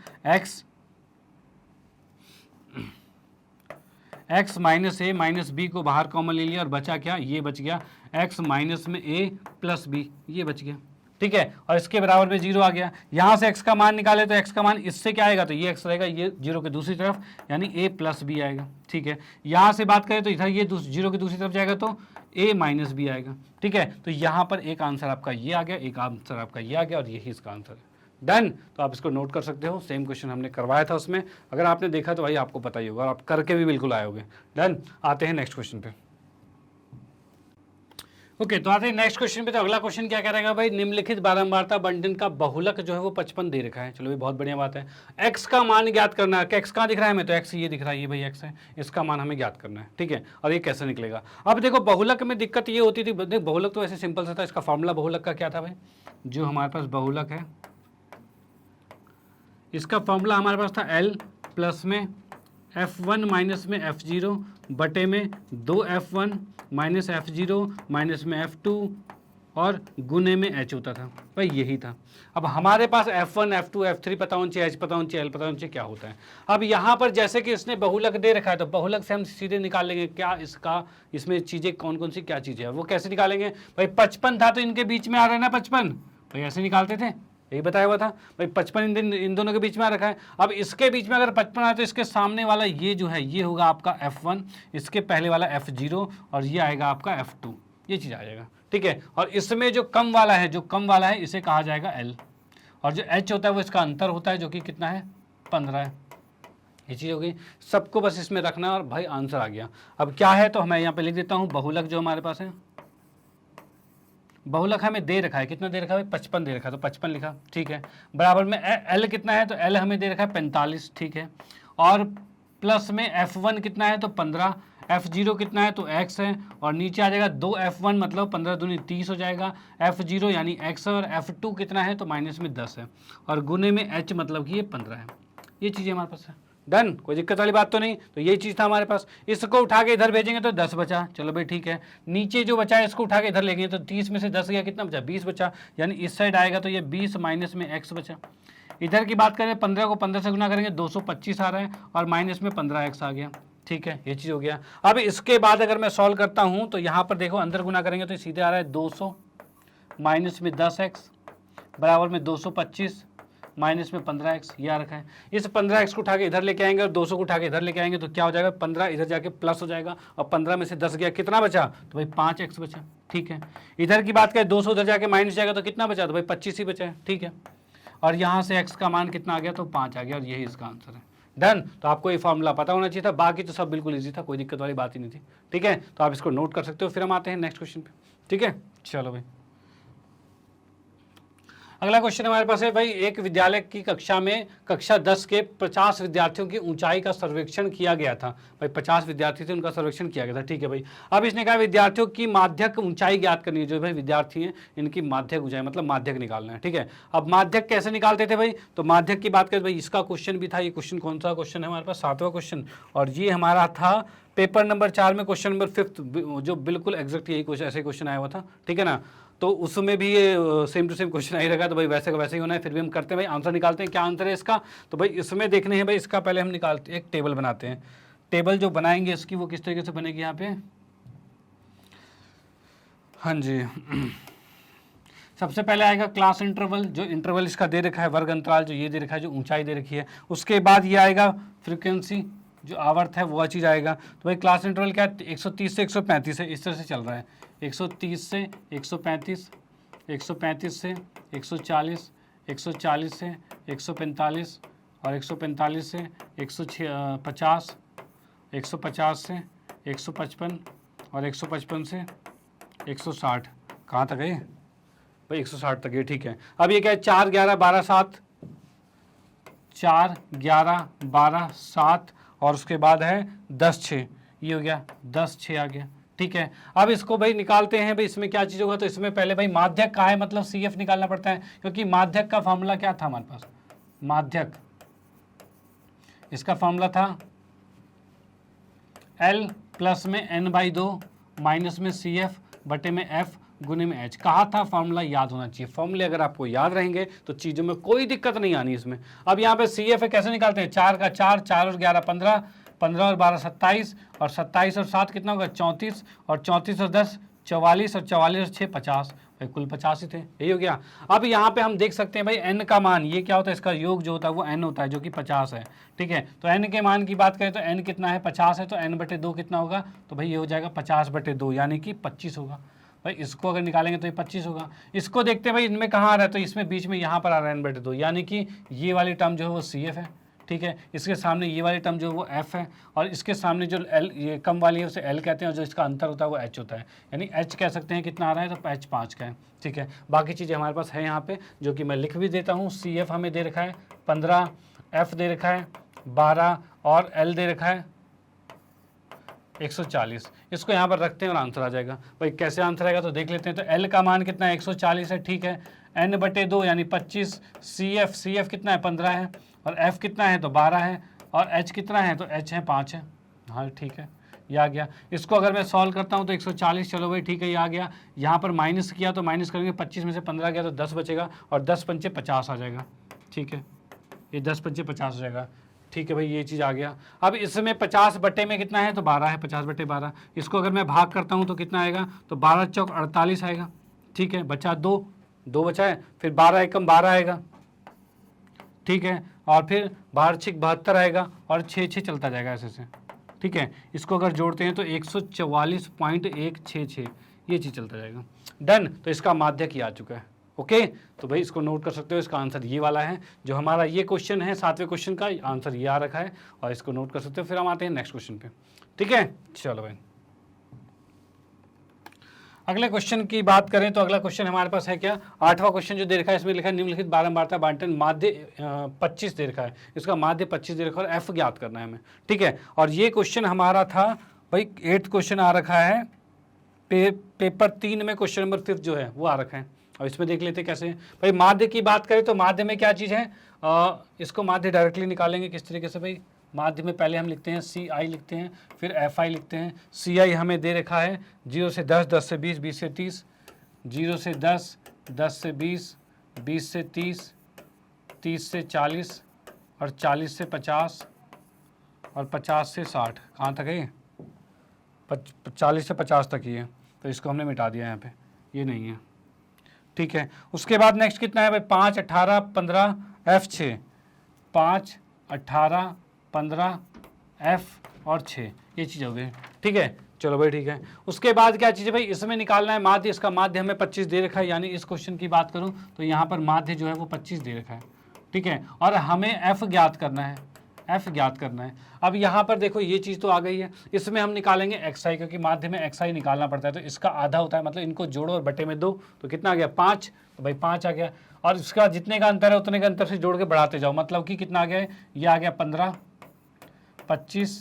x माइनस ए माइनस बी को बाहर कॉमन ले लिया और बचा क्या, ये बच गया x माइनस में a प्लस बी, ये बच गया, ठीक है। और इसके बराबर में 0 आ गया। यहाँ से x का मान निकाले तो x का मान इससे क्या आएगा, तो ये x रहेगा, ये 0 के दूसरी तरफ यानी a प्लस बी आएगा, ठीक है। यहाँ से बात करें तो इधर ये 0 की दूसरी तरफ जाएगा तो a माइनस बी आएगा, ठीक है। तो यहाँ पर एक आंसर आपका ये आ गया, एक आंसर आपका ये आ गया और यही इसका आंसर है, डन। तो आप इसको नोट कर सकते हो, सेम क्वेश्चन हमने करवाया था उसमें, अगर आपने देखा तो भाई आपको पता ही होगा और आप करके भी बिल्कुल आए होगे, डन। आते हैं नेक्स्ट क्वेश्चन पे। ओके तो आते हैं नेक्स्ट क्वेश्चन पे। तो अगला क्वेश्चन क्या कह रहेगा भाई, निम्नलिखित बारंबारता बंटन का बहुलक जो है वो 55 दे रखा है। चलो भाई बहुत बढ़िया बात है। एक्स का मान ज्ञात करना है, एक्स कहाँ दिख रहा है हमें, तो एक्स ये दिख रहा है, ये भाई एक्स है, इसका मान हमें ज्ञात करना है, ठीक है। और ये कैसे निकलेगा, अब देखो बहुलक में दिक्कत ये होती थी, देख बहुलक तो ऐसे सिंपल सा था, इसका फॉर्मूला बहुलक का क्या था भाई, जो हमारे पास बहुलक है इसका फॉर्मूला हमारे पास था L प्लस में F1 माइनस में F0 बटे में 2F1 माइनस F0 माइनस में F2 और गुने में H होता था, भाई यही था। अब हमारे पास F1 F2 F3 पता होना चाहिए, H पता होना चाहिए, L पता होना चाहिए क्या होता है। अब यहाँ पर जैसे कि इसने बहुलक दे रखा है तो बहुलक से हम सीधे निकाल लेंगे क्या इसका, इसमें चीज़ें कौन कौन सी क्या चीज़ें है, वो कैसे निकालेंगे भाई, 55 था तो इनके बीच में आ रहा है ना 55, भाई ऐसे निकालते थे, यही बताया हुआ था भाई 55 इन दोनों के बीच में आ रखा है। अब इसके बीच में अगर 55 आए तो इसके सामने वाला ये जो है ये होगा आपका F1, इसके पहले वाला F0 और ये आएगा आपका F2, ये चीज़ आ जाएगा, ठीक है। और इसमें जो कम वाला है, जो कम वाला है इसे कहा जाएगा L और जो H होता है वो इसका अंतर होता है जो कि कितना है 15 है, ये चीज़ हो गई। सबको बस इसमें रखना और भाई आंसर आ गया। अब क्या है तो मैं यहाँ पे लिख देता हूँ, बहुलक जो हमारे पास है, बहुलक हमें दे रखा है, कितना दे रखा है 55 दे रखा है तो 55 लिखा, ठीक है। बराबर में L कितना है तो L हमें दे रखा है 45, ठीक है। और प्लस में F1 कितना है तो 15, F0 कितना है तो x है और नीचे आ जाएगा 2F1 मतलब 15 दूनी 30 हो जाएगा, F0 यानी x और F2 कितना है तो माइनस में 10 है और गुने में h मतलब कि ये 15 है, ये चीज़ें हमारे पास है, डन। कोई दिक्कत वाली बात तो नहीं। तो यही चीज़ था हमारे पास, इसको उठा के इधर भेजेंगे तो 10 बचा, चलो भाई ठीक है। नीचे जो बचा है इसको उठा के इधर लेंगे तो 30 में से 10 गया, कितना बचा 20 बचा, यानी इस साइड आएगा तो ये 20 माइनस में x बचा। इधर की बात करें 15 को 15 से गुना करेंगे 225 आ रहा है और माइनस में 15x आ गया, ठीक है, ये चीज़ हो गया। अब इसके बाद अगर मैं सॉल्व करता हूँ तो यहाँ पर देखो अंदर गुना करेंगे तो सीधे आ रहा है 200 माइनस में 10x बराबर में 225 माइनस में 15x ये आ रखा है। इस 15x को उठा के इधर लेके आएंगे और 200 को उठा के इधर लेके आएंगे तो क्या हो जाएगा, 15 इधर जाके प्लस हो जाएगा और 15 में से 10 गया, कितना बचा, तो भाई 5x बचा। ठीक है, इधर की बात करें 200 उधर जाके माइनस जाएगा तो कितना बचा, तो भाई 25 ही बचा है। ठीक है, और यहाँ से x का मान कितना आ गया, तो 5 आ गया और यही इसका आंसर है। डन। तो आपको ये फॉर्मूला पता होना चाहिए था, बाकी तो सब बिल्कुल इजी था, कोई दिक्कत वाली बात ही नहीं थी। ठीक है, तो आप इसको नोट कर सकते हो। फिर हम आते हैं नेक्स्ट क्वेश्चन पे। ठीक है, चलो भाई अगला क्वेश्चन हमारे पास है भाई, एक विद्यालय की कक्षा में कक्षा 10 के 50 विद्यार्थियों की ऊंचाई का सर्वेक्षण किया गया था। भाई 50 विद्यार्थी थे, उनका सर्वेक्षण किया गया था। ठीक है भाई, अब इसने कहा विद्यार्थियों की माध्यक ऊंचाई ज्ञात करनी है। जो भाई विद्यार्थी हैं इनकी माध्यक ऊंचाई मतलब माध्यक निकालना है। ठीक है, अब माध्यक कैसे निकालते थे भाई, तो माध्यक की बात करें भाई इसका क्वेश्चन भी था। ये क्वेश्चन कौन सा क्वेश्चन है हमारे पास, 7वां क्वेश्चन, और ये हमारा था पेपर नंबर 4 में क्वेश्चन नंबर 5, जो बिल्कुल एग्जैक्ट यही क्वेश्चन ऐसे क्वेश्चन आया हुआ था। ठीक है ना, तो उसमें भी ये सेम टू सेम क्वेश्चन आई रहेगा, तो भाई वैसे का वैसे ही होना है। फिर भी हम करते हैं भाई, आंसर निकालते हैं। क्या आंसर है इसका, तो भाई इसमें देखने हैं भाई, इसका पहले हम निकालते एक टेबल बनाते हैं। टेबल जो बनाएंगे इसकी वो किस तरीके से बनेगी यहाँ पे, हाँ जी सबसे पहले आएगा क्लास इंटरवल, जो इंटरवल इसका दे रखा है, वर्ग अंतराल जो ये दे रखा है, जो ऊंचाई दे रखी है। उसके बाद ये आएगा फ्रीक्वेंसी, जो आवर्त है वह चीज़ आएगा। तो भाई क्लास इंटरवल क्या है, 130 से 135 है, इस तरह से चल रहा है। 130 से 135, 135 से 140, 140 से 145 और 145 से 150, 150 से 155 और 155 से 160। कहाँ तक है भाई, 160 तक है। ठीक है, अब ये क्या है, 4 11 12 7, 4 11 12 7 और उसके बाद है 10 6, ये हो गया 10 6 आ गया। ठीक है, अब इसको भाई निकालते हैं। भाई इसमें क्या चीज़ होगा, तो इसमें पहले भाई माध्यक का है मतलब CF निकालना पड़ता है, क्योंकि माध्यक का फॉर्मूला क्या था हमारे पास, माध्यक इसका फॉर्मूला था L प्लस में n/2 माइनस में CF बटे में F गुने में H। कहा था फॉर्मूला याद होना चाहिए। फॉर्मूले अगर आपको याद रहेंगे तो चीज़ों में कोई दिक्कत नहीं आनी इसमें। अब यहाँ पे CF है, कैसे निकालते हैं, 4 का 4, 4 और 11 15, 15 और 12 27 और 27 और 7 कितना होगा 34 और 34 और 10 44 और 44 और 6 50, भाई कुल 50 ही थे, यही हो गया। अब यहाँ पे हम देख सकते हैं भाई n का मान, ये क्या होता है, इसका योग जो होता है वो n होता है, जो कि 50 है। ठीक है, तो n के मान की बात करें तो n कितना है, 50 है, तो n/2 कितना होगा, तो भाई ये हो जाएगा 50/2 यानी कि 25 होगा। भाई इसको अगर निकालेंगे तो ये 25 होगा। इसको देखते हैं भाई इनमें कहाँ आ रहा है, तो इसमें बीच में यहाँ पर आ रहा है n/2, यानी कि ये वाली टर्म जो है वो CF है। ठीक है, इसके सामने ये वाली टर्म जो है वो F है, और इसके सामने जो L ये कम वाली है उसे L कहते हैं, और जो इसका अंतर होता है वो H होता है, यानी H कह सकते हैं कितना आ रहा है, तो H 5 का है। ठीक है, बाकी चीज़ें हमारे पास है यहाँ पे, जो कि मैं लिख भी देता हूँ। CF हमें दे रखा है 15, F दे रखा है 12 और L दे रखा है 140। इसको यहाँ पर रखते हैं और आंसर आ जाएगा। भाई कैसे आंसर आएगा तो देख लेते हैं। तो L का मान कितना है, 140 है। ठीक है, n/2 यानी 25, CF कितना है 15 है, और F कितना है तो 12 है, और H कितना है तो H है 5 है। हाँ ठीक है, ये आ गया। इसको अगर मैं सॉल्व करता हूँ तो 140, चलो भाई ठीक है, ये आ गया। यहाँ पर माइनस किया तो माइनस करेंगे, 25 में से 15 गया तो 10 बचेगा, और 10 पंचे 50 आ जाएगा। ठीक है, ये 10 पंचे 50 हो जाएगा। ठीक है भाई, ये चीज़ आ गया। अब इसमें 50 बटे में कितना है, तो 12 है, 50/12। इसको अगर मैं भाग करता हूँ तो कितना आएगा, तो 12 चौक 48 आएगा। ठीक है, बचा 2 बचा है, फिर 12 एकम 12 आएगा। ठीक है, और फिर 12 6 72 आएगा, और 6 6 चलता जाएगा ऐसे से। ठीक है, इसको अगर जोड़ते हैं तो 144.166 ये चीज़ चलता जाएगा। डन। तो इसका माध्यक ही आ चुका है। ओके, तो भाई इसको नोट कर सकते हो, इसका आंसर ये वाला है। जो हमारा ये क्वेश्चन है 7वें क्वेश्चन का आंसर ये आ रखा है, और इसको नोट कर सकते हो। फिर हम आते हैं नेक्स्ट क्वेश्चन पे। ठीक है, चलो भाई अगले क्वेश्चन की बात करें तो अगला क्वेश्चन हमारे पास है क्या, 8वां क्वेश्चन जो दे रखा है, इसमें लिखा है निम्नलिखित बारंबारता बांटन माध्य 25 दे रखा है। इसका माध्य 25 दे रखा है और F ज्ञात करना है हमें। ठीक है, और ये क्वेश्चन हमारा था भाई 8th क्वेश्चन आ रखा है, पेपर 3 में क्वेश्चन नंबर 5 जो है वो आ रखा है। और इसमें देख लेते हैं कैसे। भाई माध्य की बात करें तो माध्य में क्या चीज़ है, इसको माध्य डायरेक्टली निकालेंगे किस तरीके से। भाई माध्य में पहले हम लिखते हैं CI लिखते हैं, फिर FI लिखते हैं। CI हमें दे रखा है 0 से 10, 10 से 20, 20 से 30, 0 से 10, 10 से 20, 20 से 30, 30 से 40 और 40 से 50 और 50 से 60। कहाँ तक है ये, 40 से 50 तक ही है, तो इसको हमने मिटा दिया यहाँ पे, ये नहीं है। ठीक है। उसके बाद नेक्स्ट कितना है भाई 5, 18, 15 F6, 5, 18, 15 F और 6, ये चीज़ हो गई। ठीक है, चलो भाई ठीक है। उसके बाद क्या चीज़ है भाई, इसमें निकालना है माध्य। इसका माध्य हमें 25 दे रखा है, यानी इस क्वेश्चन की बात करूं तो यहाँ पर माध्य जो है वो 25 दे रखा है। ठीक है, और हमें f ज्ञात करना है, f ज्ञात करना है। अब यहाँ पर देखो ये चीज़ तो आ गई है, इसमें हम निकालेंगे xi, क्योंकि माध्य में xi निकालना पड़ता है, तो इसका आधा होता है, मतलब इनको जोड़ो और बटे में 2, तो कितना आ गया 5, तो भाई 5 आ गया। और इसके बाद जितने का अंतर है उतने का अंतर से जोड़ के बढ़ाते जाओ, मतलब कि कितना आ गया, ये आ गया 15, 25,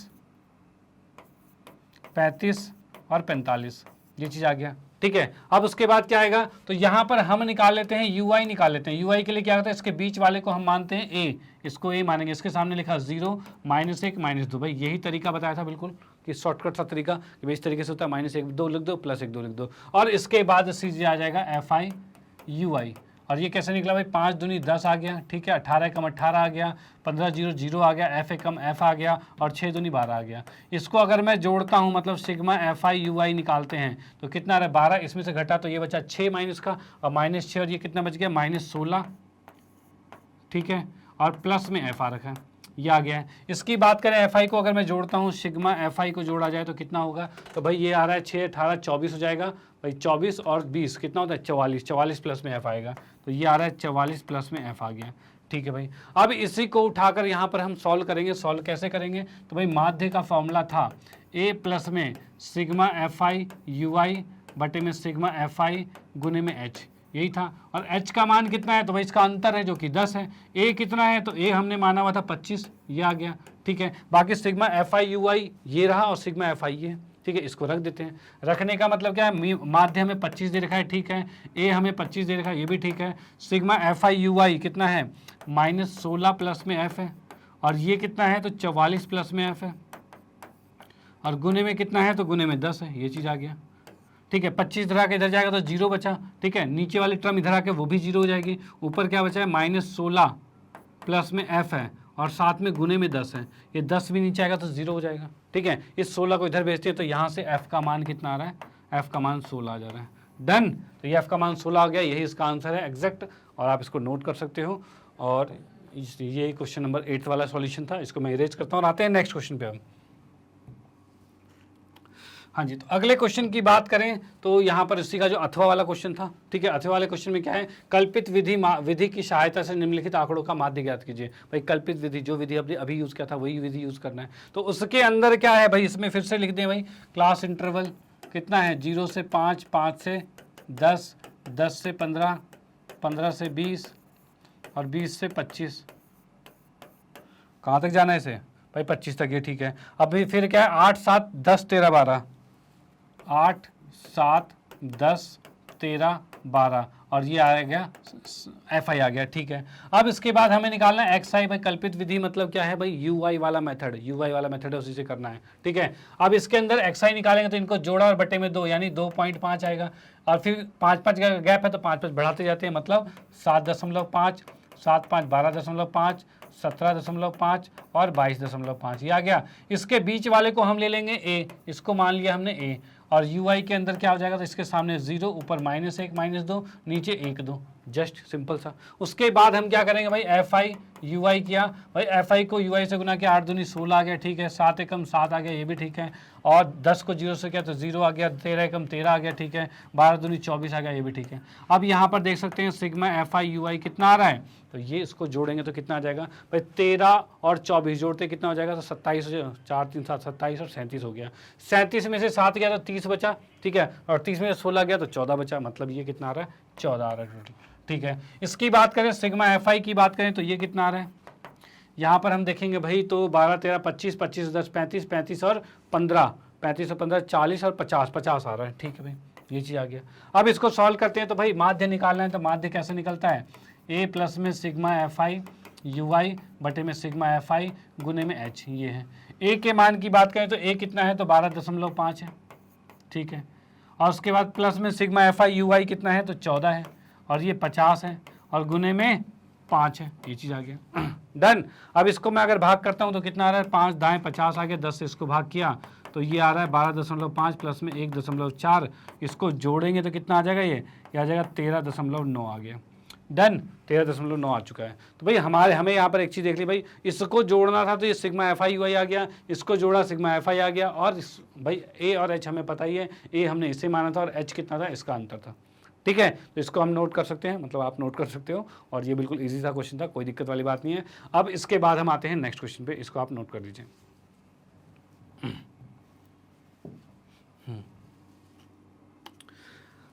35 और 45, ये चीज़ आ गया। ठीक है, अब उसके बाद क्या आएगा, तो यहाँ पर हम निकाल लेते हैं ui निकाल लेते हैं। ui के लिए क्या होता है, इसके बीच वाले को हम मानते हैं a, इसको a मानेंगे। इसके सामने लिखा 0, -1, -2, भाई यही तरीका बताया था बिल्कुल कि शॉर्टकट सा तरीका कि भाई इस तरीके से होता है, -1 2 लिख दो, +1 2 लिख दो। और इसके बाद सीधे आ जाएगा fi ui, और ये कैसे निकला भाई, 5 दूनी 10 आ गया। ठीक है, 18 कम 18 आ गया, 15 0 0 आ गया, f कम f आ गया, और 6 दूनी 12 आ गया। इसको अगर मैं जोड़ता हूँ, मतलब सिग्मा fi ui निकालते हैं तो कितना आ रहा है 12, इसमें से घटा तो ये बचा 6 माइनस का, और -6, और ये कितना बच गया -16। ठीक है, और प्लस में f आ रखा है, ये आ गया है। इसकी बात करें fi को, अगर मैं जोड़ता हूँ सिग्मा fi को जोड़ा जाए तो कितना होगा, तो भाई ये आ रहा है 6, 18, 24 हो जाएगा भाई, 24 और 20 कितना होता है 44, 44 प्लस में f आएगा, तो ये आ रहा है 44 प्लस में f आ गया। ठीक है भाई, अब इसी को उठाकर यहाँ पर हम सॉल्व करेंगे। सॉल्व कैसे करेंगे, तो भाई माध्य का फॉर्मूला था a प्लस में सिग्मा fi ui बटे में सिग्मा fi गुने में h, यही था। और h का मान कितना है, तो भाई इसका अंतर है जो कि 10 है। a कितना है, तो a हमने माना हुआ था 25, ये आ गया। ठीक है, बाकी सिग्मा fi ui ये रहा, और सिग्मा fi ये। ठीक है, इसको रख देते हैं। रखने का मतलब क्या है, माध्य हमें 25 दे रखा है, ठीक है, a हमें 25 दे रखा है, ये भी ठीक है। सिग्मा fi ui कितना है, -16 प्लस में f है, और ये कितना है, तो 44 प्लस में f है, और गुने में कितना है, तो गुने में 10 है, ये चीज़ आ गया। ठीक है, 25 इधर आके इधर जाएगा तो 0 बचा। ठीक है, नीचे वाली टर्म इधर आके वो भी 0 हो जाएगी। ऊपर क्या बचा है, -16 प्लस में f है, और साथ में गुने में 10 है, ये 10 भी नीचे आएगा तो 0 हो जाएगा। ठीक है, इस 16 को इधर भेजते हैं तो यहाँ से f का मान कितना आ रहा है, f का मान 16 आ जा रहा है। डन, तो ये f का मान 16 आ गया, यही इसका आंसर है एग्जैक्ट, और आप इसको नोट कर सकते हो। और ये क्वेश्चन नंबर 8 वाला सॉल्यूशन था, इसको मैं इरेज करता हूँ और आते हैं नेक्स्ट क्वेश्चन पे हम। हाँ जी, तो अगले क्वेश्चन की बात करें तो यहाँ पर इसी का जो अथवा वाला क्वेश्चन था। ठीक है, अथवा वाले क्वेश्चन में क्या है, कल्पित विधि की सहायता से निम्नलिखित आंकड़ों का माध्य ज्ञात कीजिए। भाई कल्पित विधि, जो विधि अभी यूज़ किया था वही विधि यूज़ करना है। तो उसके अंदर क्या है भाई, इसमें फिर से लिख दें भाई, क्लास इंटरवल कितना है, 0 से 5, 5 से 10, 10 से 15, 15 से 20 और 20 से 25। कहाँ तक जाना है इसे भाई, 25 तक, ये ठीक है। अभी फिर क्या है, 8 7 10 13 12, 8 7 10 13 12, और ये आ गया fi आ गया। ठीक है, अब इसके बाद हमें निकालना है xi। भाई कल्पित विधि मतलब क्या है भाई, ui वाला मेथड, ui वाला मेथड है, उसी से करना है। ठीक है, अब इसके अंदर xi निकालेंगे तो इनको जोड़ा और बटे में 2, यानी 2.5 आएगा, और फिर 5 का गैप है तो 5 बढ़ाते जाते हैं, मतलब 7.5, 7 5 12.5, 17.5 और 22.5, ये आ गया। इसके बीच वाले को हम ले लेंगे a, इसको मान लिया हमने a, और ui के अंदर क्या हो जाएगा, तो इसके सामने 0, ऊपर -1 -2, नीचे 1 2, जस्ट सिंपल सा। उसके बाद हम क्या करेंगे भाई, fi ui किया, भाई fi को ui से गुना किया, 8 दूनी 16 आ गया। ठीक है, 7 एकम 7 आ गया, ये भी ठीक है, और 10 को 0 से किया तो 0 आ गया, 13 एकम 13 आ गया। ठीक है, 12 दूनी 24 आ गया, ये भी ठीक है। अब यहाँ पर देख सकते हैं सिग्मा fi ui कितना आ रहा है, तो ये इसको जोड़ेंगे तो कितना आ जाएगा भाई, 13 और 24 जोड़ते कितना हो जाएगा, तो 27 हो, 4 3 7 27 और 37 हो गया। 37 में से 7 गया तो 30 बचा। ठीक है, और 30 में से 16 गया तो 14 बचा, मतलब ये कितना आ रहा है, 14 आ रहा है टोटल। ठीक है, इसकी बात करें सिग्मा fi की बात करें तो ये कितना आ रहा है, यहाँ पर हम देखेंगे भाई, तो 12 13 25, 25 10 35, 35 और 15, 35 और 15 40 और 50, 50 आ रहा है। ठीक है भाई, ये चीज़ आ गया। अब इसको सॉल्व करते हैं, तो भाई माध्य निकालना है, तो माध्य कैसे निकलता है, a प्लस में सिग्मा fi ui बटे में सिग्मा fi गुने में h, ये है। a के मान की बात करें तो a कितना है, तो 12.5 है। ठीक है, और उसके बाद प्लस में सिग्मा fi ui कितना है, तो 14 है, और ये 50 है, और गुने में 5 है, ये चीज़ आ गया। डन। अब इसको मैं अगर भाग करता हूँ तो कितना आ रहा है, 5 दाएँ 50 आ गया, 10 से इसको भाग किया तो ये आ रहा है 12.5 प्लस में 1.4, इसको जोड़ेंगे तो कितना आ जाएगा, ये आ जाएगा 13.9 आ गया। डन, 13.9 आ चुका है। तो भाई हमें यहाँ पर एक चीज़ देख ली भाई, इसको जोड़ना था तो ये सिग्मा एफ आई आ गया, इसको जोड़ा सिग्मा एफ आई आ गया, और भाई ए और एच हमें पता ही है, ए हमने इसे माना था और एच कितना था, इसका अंतर था। ठीक है, तो इसको हम नोट कर सकते हैं, मतलब आप नोट कर सकते हो, और ये बिल्कुल इजी सा क्वेश्चन था, कोई दिक्कत वाली बात नहीं है। अब इसके बाद हम आते हैं नेक्स्ट क्वेश्चन पे, इसको आप नोट कर लीजिए।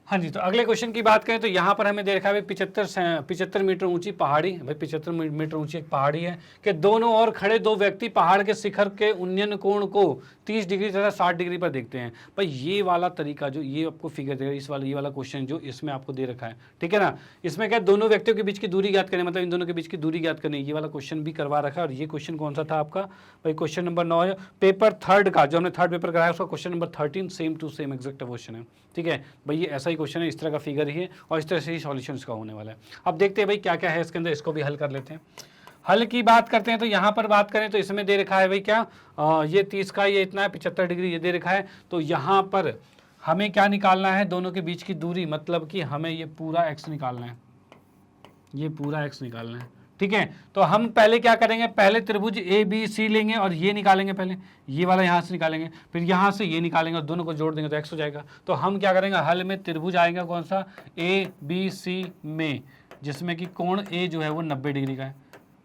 हाँ जी, तो अगले क्वेश्चन की बात करें तो यहाँ पर हमें दे रखा है 75 मीटर ऊंची पहाड़ी, भाई 75 मीटर ऊंची एक पहाड़ी है कि दोनों ओर खड़े दो व्यक्ति पहाड़ के शिखर के उन्नयन कोण को 30 डिग्री तथा 60 डिग्री पर देखते हैं। भाई ये वाला तरीका जो ये आपको फिगर देगा, ये वाला क्वेश्चन जो इसमें आपको दे रखा है, ठीक है ना, इसमें क्या दोनों व्यक्तियों के बीच की दूरी ज्ञात करनी, मतलब इन दोनों के बीच की दूरी ज्ञात करनी, ये वाला क्वेश्चन भी करवा रखा है। और ये क्वेश्चन कौन सा था आपका, भाई क्वेश्चन नंबर 9 है, पेपर 3 का, जो हमने 3rd पेपर कराया उसका question number 13, same to same exact question है। ठीक है भाई, ये ऐसा ही क्वेश्चन है, इस तरह का फिगर ही है और इस तरह से ही सॉल्यूशन इसका होने वाला है। अब देखते हैं भाई क्या क्या है इसके अंदर, इसको भी हल कर लेते हैं। हल की बात करते हैं तो यहाँ पर बात करें तो इसमें दे रखा है भाई क्या, ये 30 का ये इतना है, 75 डिग्री ये दे रखा है। तो यहाँ पर हमें क्या निकालना है, दोनों के बीच की दूरी, मतलब कि हमें ये पूरा x निकालना है, ये पूरा x निकालना है। ठीक है, तो हम पहले क्या करेंगे, पहले त्रिभुज ABC लेंगे और ये निकालेंगे, पहले ये वाला यहाँ से निकालेंगे, फिर यहाँ से ये निकालेंगे और दोनों को जोड़ देंगे तो x हो जाएगा। तो हम क्या करेंगे, हल में त्रिभुज आएगा कौन सा, ABC में, जिसमें कि कोण A जो है वो 90 डिग्री का है।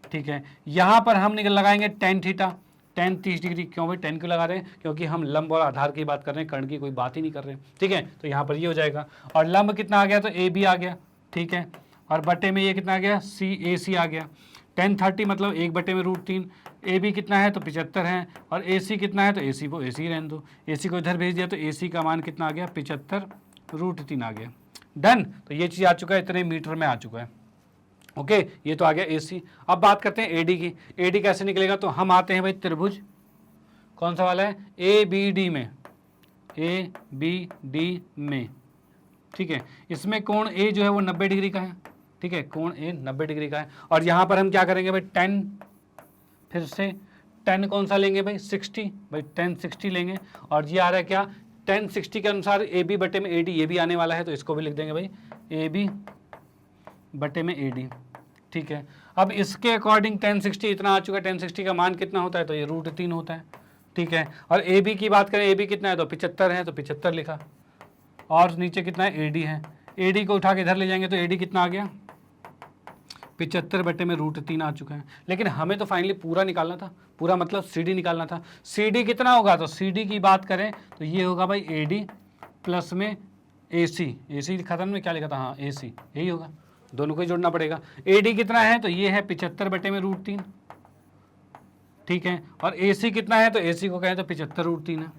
ठीक है, यहाँ पर हम लगाएंगे tan थीटा, tan 30 डिग्री। क्यों भाई tan क्यों लगा रहे हैं, क्योंकि हम लंब और आधार की बात कर रहे हैं, कर्ण की कोई बात ही नहीं कर रहे हैं। ठीक है, तो यहाँ पर ये हो जाएगा, और लंब कितना आ गया, तो AB आ गया। ठीक है, और बटे में ये कितना आ गया, AC आ गया। tan 30 मतलब 1/√3, AB कितना है तो 75 है, और AC कितना है तो AC को AC रहने दो, AC को इधर भेज दिया तो AC का मान कितना आ गया, 75√3 आ गया। डन, तो ये चीज़ आ चुका है, इतने मीटर में आ चुका है। ओके, ये तो आ गया AC। अब बात करते हैं AD की, AD कैसे निकलेगा, तो हम आते हैं भाई त्रिभुज कौन सा वाला है, ABD में। ठीक है, इसमें कोण A जो है वो 90 डिग्री का है। ठीक है, कोण A 90 डिग्री का है, और यहाँ पर हम क्या करेंगे भाई, tan, फिर से tan कौन सा लेंगे भाई, 60, भाई tan 60 लेंगे, और ये आ रहा है क्या, tan 60 के अनुसार AB बटे में AD ये भी आने वाला है, तो इसको भी लिख देंगे भाई AB बटे में AD। ठीक है, अब इसके अकॉर्डिंग tan 60 इतना आ चुका है, tan 60 का मान कितना होता है, तो ये √3 होता है। ठीक है, और AB की बात करें, AB कितना है तो 75 है, तो 75 लिखा, और नीचे कितना है, AD है, AD को उठा के इधर ले जाएंगे तो AD कितना आ गया, 75 बटे में √3 आ चुका है। लेकिन हमें तो फाइनली पूरा निकालना था, पूरा मतलब CD निकालना था। CD कितना होगा, तो CD की बात करें तो ये होगा भाई AD प्लस में AC लिखा था ना, क्या लिखा था, हाँ AC, यही होगा, दोनों को ही जोड़ना पड़ेगा। AD कितना है तो ये है 75 बटे में √3। ठीक है, और AC कितना है तो AC को कहें तो 75√3 है।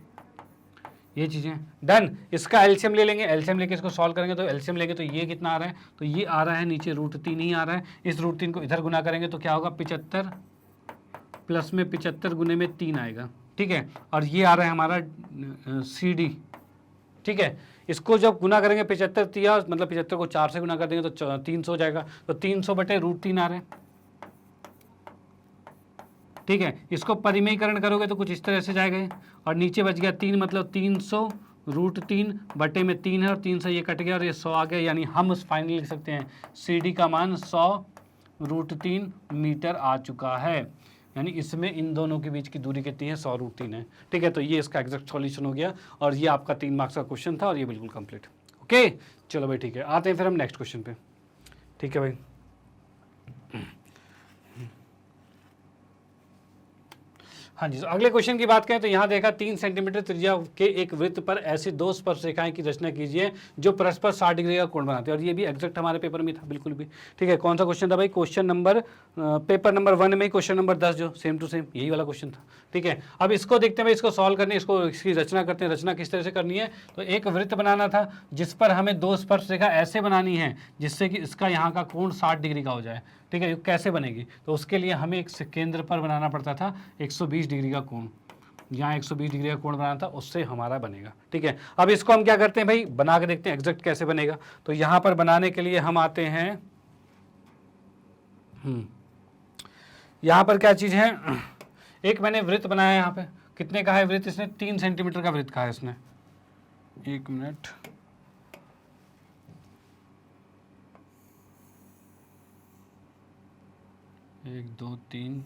ये चीज़ें डन। इसका एलसीएम ले लेंगे, एलसीएम लेके इसको सॉल्व करेंगे तो एलसीएम लेंगे तो ये कितना आ रहा है, तो ये आ रहा है नीचे √3 ही आ रहा है। इस √3 को इधर गुना करेंगे तो क्या होगा, 75 प्लस में 75 गुने में 3 आएगा। ठीक है, और ये आ रहा है हमारा CD। ठीक है, इसको जब गुना करेंगे 75 दिया, मतलब 75 को 4 से गुना कर देंगे तो 300 हो जाएगा, तो 300 बटे √3 आ रहे हैं। ठीक है, इसको परिमेयकरण करोगे तो कुछ इस तरह से जाएगा, और नीचे बच गया 3, मतलब 300 √3 बटे में 3 है, और 3 से ये कट गया और ये 100 आ गया। यानी हम फाइनली लिख सकते हैं CD का मान 100 √3 मीटर आ चुका है। यानी इसमें इन दोनों के बीच की दूरी कितनी है, 100 √3 है। ठीक है, तो ये इसका एग्जैक्ट सॉल्यूशन हो गया, और ये आपका 3 मार्क्स का क्वेश्चन था, और ये बिल्कुल कंप्लीट। ओके, चलो भाई ठीक है, आते हैं फिर हम नेक्स्ट क्वेश्चन पे। ठीक है भाई, हाँ जी, तो अगले क्वेश्चन की बात करें तो यहाँ देखा 3 सेंटीमीटर त्रिज्या के एक वृत्त पर ऐसी 2 स्पर्श रेखाएं की रचना कीजिए जो परस्पर 60 डिग्री का कोण बनाते हैं। और ये भी एग्जैक्ट हमारे पेपर में था, बिल्कुल भी। ठीक है, कौन सा क्वेश्चन था भाई, क्वेश्चन नंबर पेपर नंबर 1 में क्वेश्चन नंबर 10, जो सेम टू सेम यही वाला क्वेश्चन था। ठीक है, अब इसको देखते हैं भाई, इसको सॉल्व करने, इसको इसकी रचना करते हैं। रचना किस तरह से करनी है, तो एक वृत्त बनाना था जिस पर हमें 2 स्पर्श रेखा ऐसे बनानी है जिससे कि इसका यहाँ का कोण 60 डिग्री का हो जाए। ठीक है, कैसे बनेगी, तो उसके लिए हमें एक केंद्र पर बनाना पड़ता था 120 डिग्री का कोण। यहाँ 120 डिग्री का कोण बनाना था, उससे हमारा बनेगा। ठीक है, अब इसको हम क्या करते हैं भाई, बना के देखते हैं एग्जैक्ट कैसे बनेगा। तो यहाँ पर बनाने के लिए हम आते हैं, यहाँ पर क्या चीज़ है, एक मैंने वृत्त बनाया यहाँ पे कितने का है वृत्त इसने? 3 सेंटीमीटर का वृत्त कहा है इसने। 1 मिनट, एक दो तीन,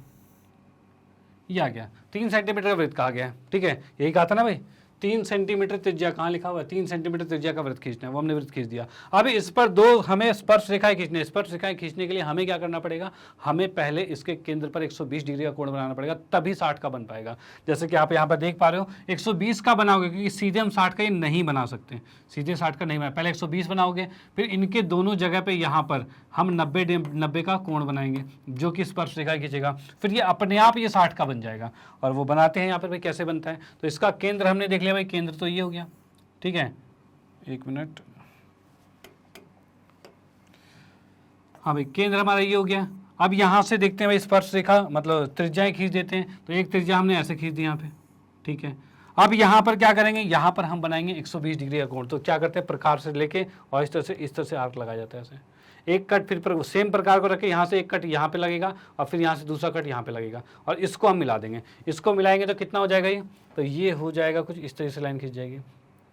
ये आ गया 3 सेंटीमीटर का वृत्त कहा गया है। ठीक है, यही कहा था ना भाई, 3 सेंटीमीटर त्रिज्या, कहाँ लिखा हुआ है 3 सेंटीमीटर त्रिज्या का वृत्त खींचना है, वो हमने वृत्त खींच दिया। अब इस पर 2 हमें स्पर्श रेखाएं खींचनी है। स्पर्श रेखाएं खींचने के लिए हमें क्या करना पड़ेगा, हमें पहले इसके केंद्र पर 120 डिग्री का कोण बनाना पड़ेगा, तभी 60 का बन पाएगा। जैसे कि आप यहाँ पर देख पा रहे हो 120 का बनाओगे, क्योंकि सीधे हम 60 का ये नहीं बना सकते, सीधे 60 का नहीं बना, पहले 120 बनाओगे, फिर इनके दोनों जगह पे यहाँ पर हम 90 का कोण बनाएंगे जो कि स्पर्श रेखा खींचेगा, फिर ये अपने आप ये 60 का बन जाएगा। और वो बनाते हैं यहाँ पर भाई, कैसे बनता है, तो इसका केंद्र हमने देख लिया भाई, केंद्र तो ये हो गया। ठीक है, 1 मिनट, हाँ भाई केंद्र हमारा ये हो गया। अब यहाँ से देखते हैं भाई स्पर्श रेखा मतलब त्रिज्याएं खींच देते हैं, तो एक त्रिज्या हमने ऐसे खींच दी यहाँ पे। ठीक है, अब यहाँ पर क्या करेंगे, यहाँ पर हम बनाएंगे 120 डिग्री का कोण। तो क्या करते हैं, प्रकार से लेके और इस तरह से आर्क लगाया जाता है ऐसे, एक कट फिर सेम प्रकार को रखे, यहाँ से एक कट यहाँ पे लगेगा और फिर यहाँ से दूसरा कट यहाँ पे लगेगा, और इसको हम मिला देंगे। इसको मिलाएंगे तो कितना हो जाएगा ये, तो ये हो जाएगा कुछ इस तरह से लाइन खींच जाएगी,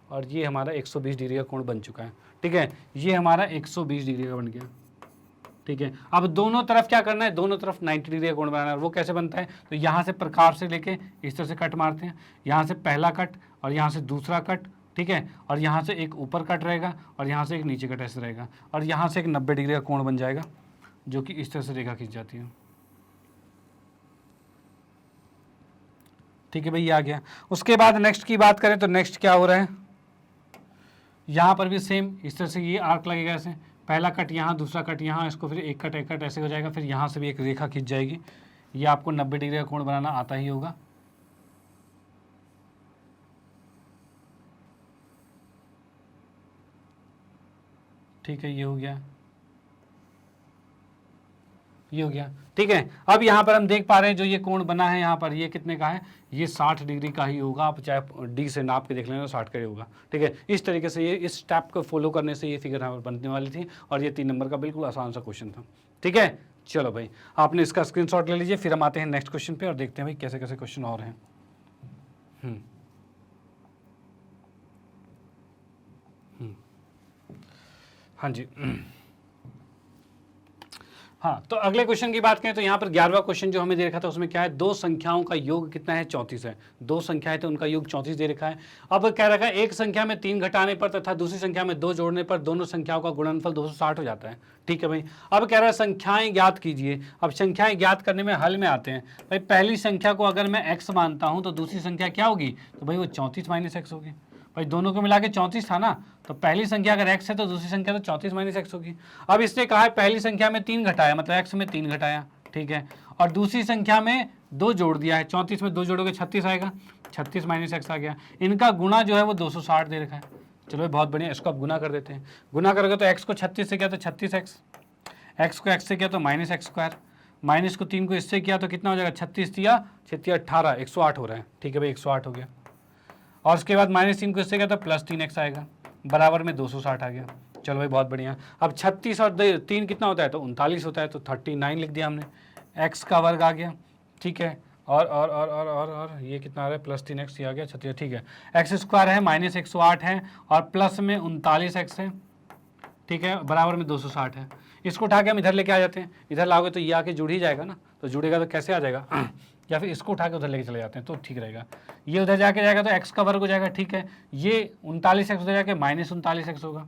और ये हमारा 120 डिग्री का कोण बन चुका है। ठीक है, ये हमारा 120 डिग्री का बन गया। ठीक है, अब दोनों तरफ क्या करना है, दोनों तरफ 90 डिग्री का कोण बनाना है। वो कैसे बनता है, तो यहाँ से प्रकार से लेके इस तरह से कट मारते हैं, यहाँ से पहला कट और यहाँ से दूसरा कट। ठीक है, और यहाँ से एक ऊपर कट रहेगा और यहाँ से एक नीचे कट ऐसे रहेगा, और यहाँ से एक 90 डिग्री का कोण बन जाएगा, जो कि इस तरह से रेखा खींच जाती है। ठीक है भाई, ये आ गया। उसके बाद नेक्स्ट की बात करें तो नेक्स्ट क्या हो रहा है, यहाँ पर भी सेम इस तरह से ये आर्क लगेगा ऐसे, पहला कट यहाँ, दूसरा कट यहाँ, इसको फिर एक कट ऐसे हो जाएगा, फिर यहाँ से भी एक रेखा खींच जाएगी। ये आपको 90 डिग्री का कोण बनाना आता ही होगा। ठीक है, ये हो गया, ये हो गया। ठीक है, अब यहाँ पर हम देख पा रहे हैं जो ये कोण बना है यहाँ पर, ये कितने का है, ये 60 डिग्री का ही होगा। आप चाहे डी से नाप के देख लेना, 60 का ही होगा। ठीक है, इस तरीके से ये इस स्टेप को फॉलो करने से ये फिगर यहाँ पर बनने वाली थी, और ये 3 नंबर का बिल्कुल आसान सा क्वेश्चन था। ठीक है, चलो भाई आपने इसका स्क्रीनशॉट ले लीजिए, फिर हम आते हैं नेक्स्ट क्वेश्चन पे और देखते हैं भाई कैसे कैसे क्वेश्चन और हैं। हाँ जी, हाँ, तो अगले क्वेश्चन की बात करें तो यहाँ पर 11वां क्वेश्चन जो हमें दे रखा था उसमें क्या है, दो संख्याओं का योग कितना है, 34 है। दो संख्याएं तो उनका योग 34 दे रखा है। अब कह रखा है एक संख्या में 3 घटाने पर तथा दूसरी संख्या में 2 जोड़ने पर दोनों संख्याओं का गुणनफल 260 हो जाता है। ठीक है भाई, अब कह रहा है संख्याएं ज्ञात कीजिए। अब संख्याएं ज्ञात करने में हल में आते हैं भाई, पहली संख्या को अगर मैं x मानता हूं तो दूसरी संख्या क्या होगी, तो भाई वो 34 माइनस एक्स होगी। भाई दोनों को मिला के 34 था ना, तो पहली संख्या अगर x है तो दूसरी संख्या तो 34 माइनस एक्स होगी। अब इसने कहा है पहली संख्या में 3 घटाया, मतलब x में 3 घटाया। ठीक है, और दूसरी संख्या में 2 जोड़ दिया है, 34 में 2 जोड़ोगे 36 आएगा, 36 माइनस एक्स आ गया। इनका गुणा जो है वो 260 दे रखा है। चलो बहुत बढ़िया, इसको आप गुना कर देते हैं। गुना करोगे तो x को 36 से किया तो 36x, x को x से किया तो माइनस एक्स स्क्वायर, माइनस को 3 को इससे किया तो कितना हो जाएगा, 36 दिया 18, 108 हो रहा है। ठीक है भाई, 108 हो गया। और उसके बाद -3 को इससे क्या था, +3x आएगा, बराबर में 260 आ गया। चलो भाई बहुत बढ़िया। अब 36 और 3 कितना होता है, तो 39 होता है, तो 39 लिख दिया हमने। x का वर्ग आ गया। ठीक है, और ये कितना आ रहा है, +3x ये आ गया 36। ठीक है, एक्स स्क्वायर है, -108 है, और प्लस में 39x है। ठीक है, बराबर में 260 है। इसको उठा के हम इधर लेके आ जाते हैं, इधर लाओगे तो ये आके जुड़ ही जाएगा ना, तो जुड़ेगा तो कैसे आ जाएगा या फिर इसको उठा के उधर लेके चले जाते हैं तो ठीक रहेगा। ये उधर जाके जाएगा तो x का वर्ग हो जाएगा। ठीक है, ये 39x उधर जाके -39x होगा,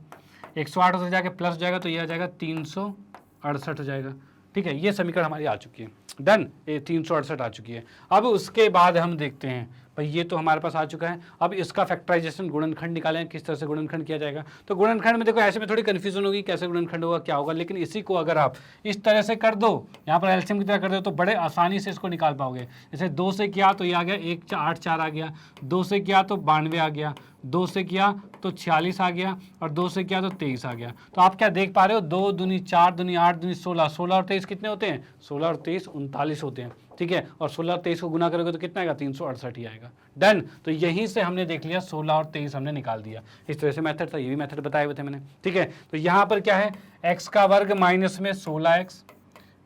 108 उधर जाके प्लस जाएगा तो ये आ जाएगा 368 हो जाएगा। ठीक है, ये समीकरण हमारी आ चुकी है, डन, ये 368 आ चुकी है। अब उसके बाद हम देखते हैं भाई, ये तो हमारे पास आ चुका है। अब इसका फैक्टराइजेशन, गुणनखंड निकालें, किस तरह से गुणनखंड किया जाएगा। तो गुणनखंड में देखो ऐसे में थोड़ी कन्फ्यूजन होगी, कैसे गुणनखंड होगा क्या होगा, लेकिन इसी को अगर आप इस तरह से कर दो, यहाँ पर एलसीएम की तरह कर दो, तो बड़े आसानी से इसको निकाल पाओगे। जैसे 2 से किया तो ये आ गया 1 8 4 आ गया, 2 से किया तो 92 आ गया, 2 से किया तो 46 आ गया, और 2 से किया तो 23 आ गया। तो आप क्या देख पा रहे हो, 2 दूनी 4 दूनी 8 दूनी 16, 16 और 23 कितने होते हैं, 16 और 23 39 होते हैं। ठीक है, और 16 और 23 को गुना करोगे तो कितना आएगा, 368 ही आएगा। डन, तो यहीं से हमने देख लिया 16 और 23 हमने निकाल दिया। इस तरह से मेथड था, ये भी मेथड बताए हुए थे मैंने। ठीक है, तो यहाँ पर क्या है, x का वर्ग माइनस में 16x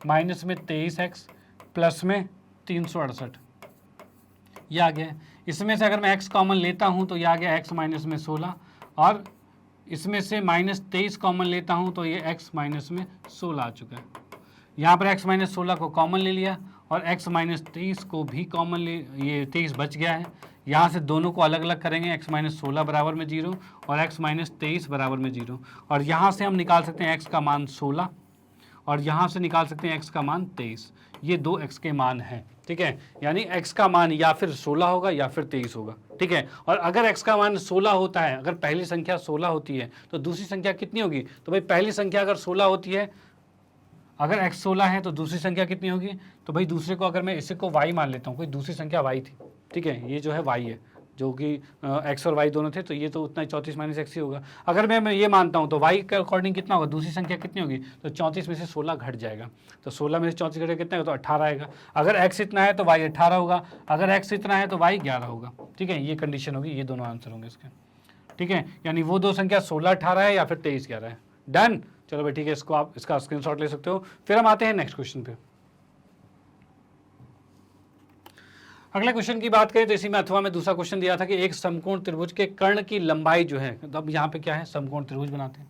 माइनस में 23x प्लस में 368, ये आ गया। इसमें से अगर मैं x कॉमन लेता हूँ तो ये आ गया x माइनस में 16, और इसमें से -23 कॉमन लेता हूँ तो ये x माइनस में 16 आ चुका है। यहाँ पर x माइनस 16 को कॉमन ले लिया और x माइनस 23 को भी कॉमन ले, ये 23 बच गया है। यहाँ से दोनों को अलग अलग करेंगे, x माइनस 16 बराबर में 0 और x माइनस 23 बराबर में 0, और यहाँ से हम निकाल सकते हैं x का मान 16 और यहाँ से निकाल सकते हैं x का मान 23। ये दो x के मान हैं, ठीक है। यानी x का मान या फिर 16 होगा या फिर 23 होगा, ठीक है। और अगर x का मान 16 होता है, अगर पहली संख्या 16 होती है तो दूसरी संख्या कितनी होगी? तो भाई पहली संख्या अगर 16 होती है, अगर x 16 है तो दूसरी संख्या कितनी होगी? तो भाई दूसरे को अगर मैं इसे को y मान लेता हूँ, कोई दूसरी संख्या y थी, ठीक है, ये जो है y है, जो कि x और y दोनों थे, तो ये तो उतना 34 माइनस x ही होगा। अगर मैं ये मानता हूँ तो y के अकॉर्डिंग कितना होगा? दूसरी संख्या कितनी होगी? तो 34 में से 16 घट जाएगा, तो 16 में से 34 घटेगा कितना होगा? तो 18 आएगा। अगर x इतना है तो y 18 होगा, अगर x इतना है तो y 11 होगा, ठीक है। ये कंडीशन होगी, ये दोनों आंसर होंगे इसके, ठीक है। यानी वो दो संख्या 16 18 है या फिर 23 11 है। डन, चलो भाई ठीक है, इसको आप इसका स्क्रीनशॉट ले सकते हो। फिर हम आते हैं नेक्स्ट क्वेश्चन पे। अगले क्वेश्चन की बात करें तो इसी में अथवा में दूसरा क्वेश्चन दिया था कि एक समकोण त्रिभुज के कर्ण की लंबाई जो है, तो अब यहाँ पे क्या है, समकोण त्रिभुज बनाते हैं,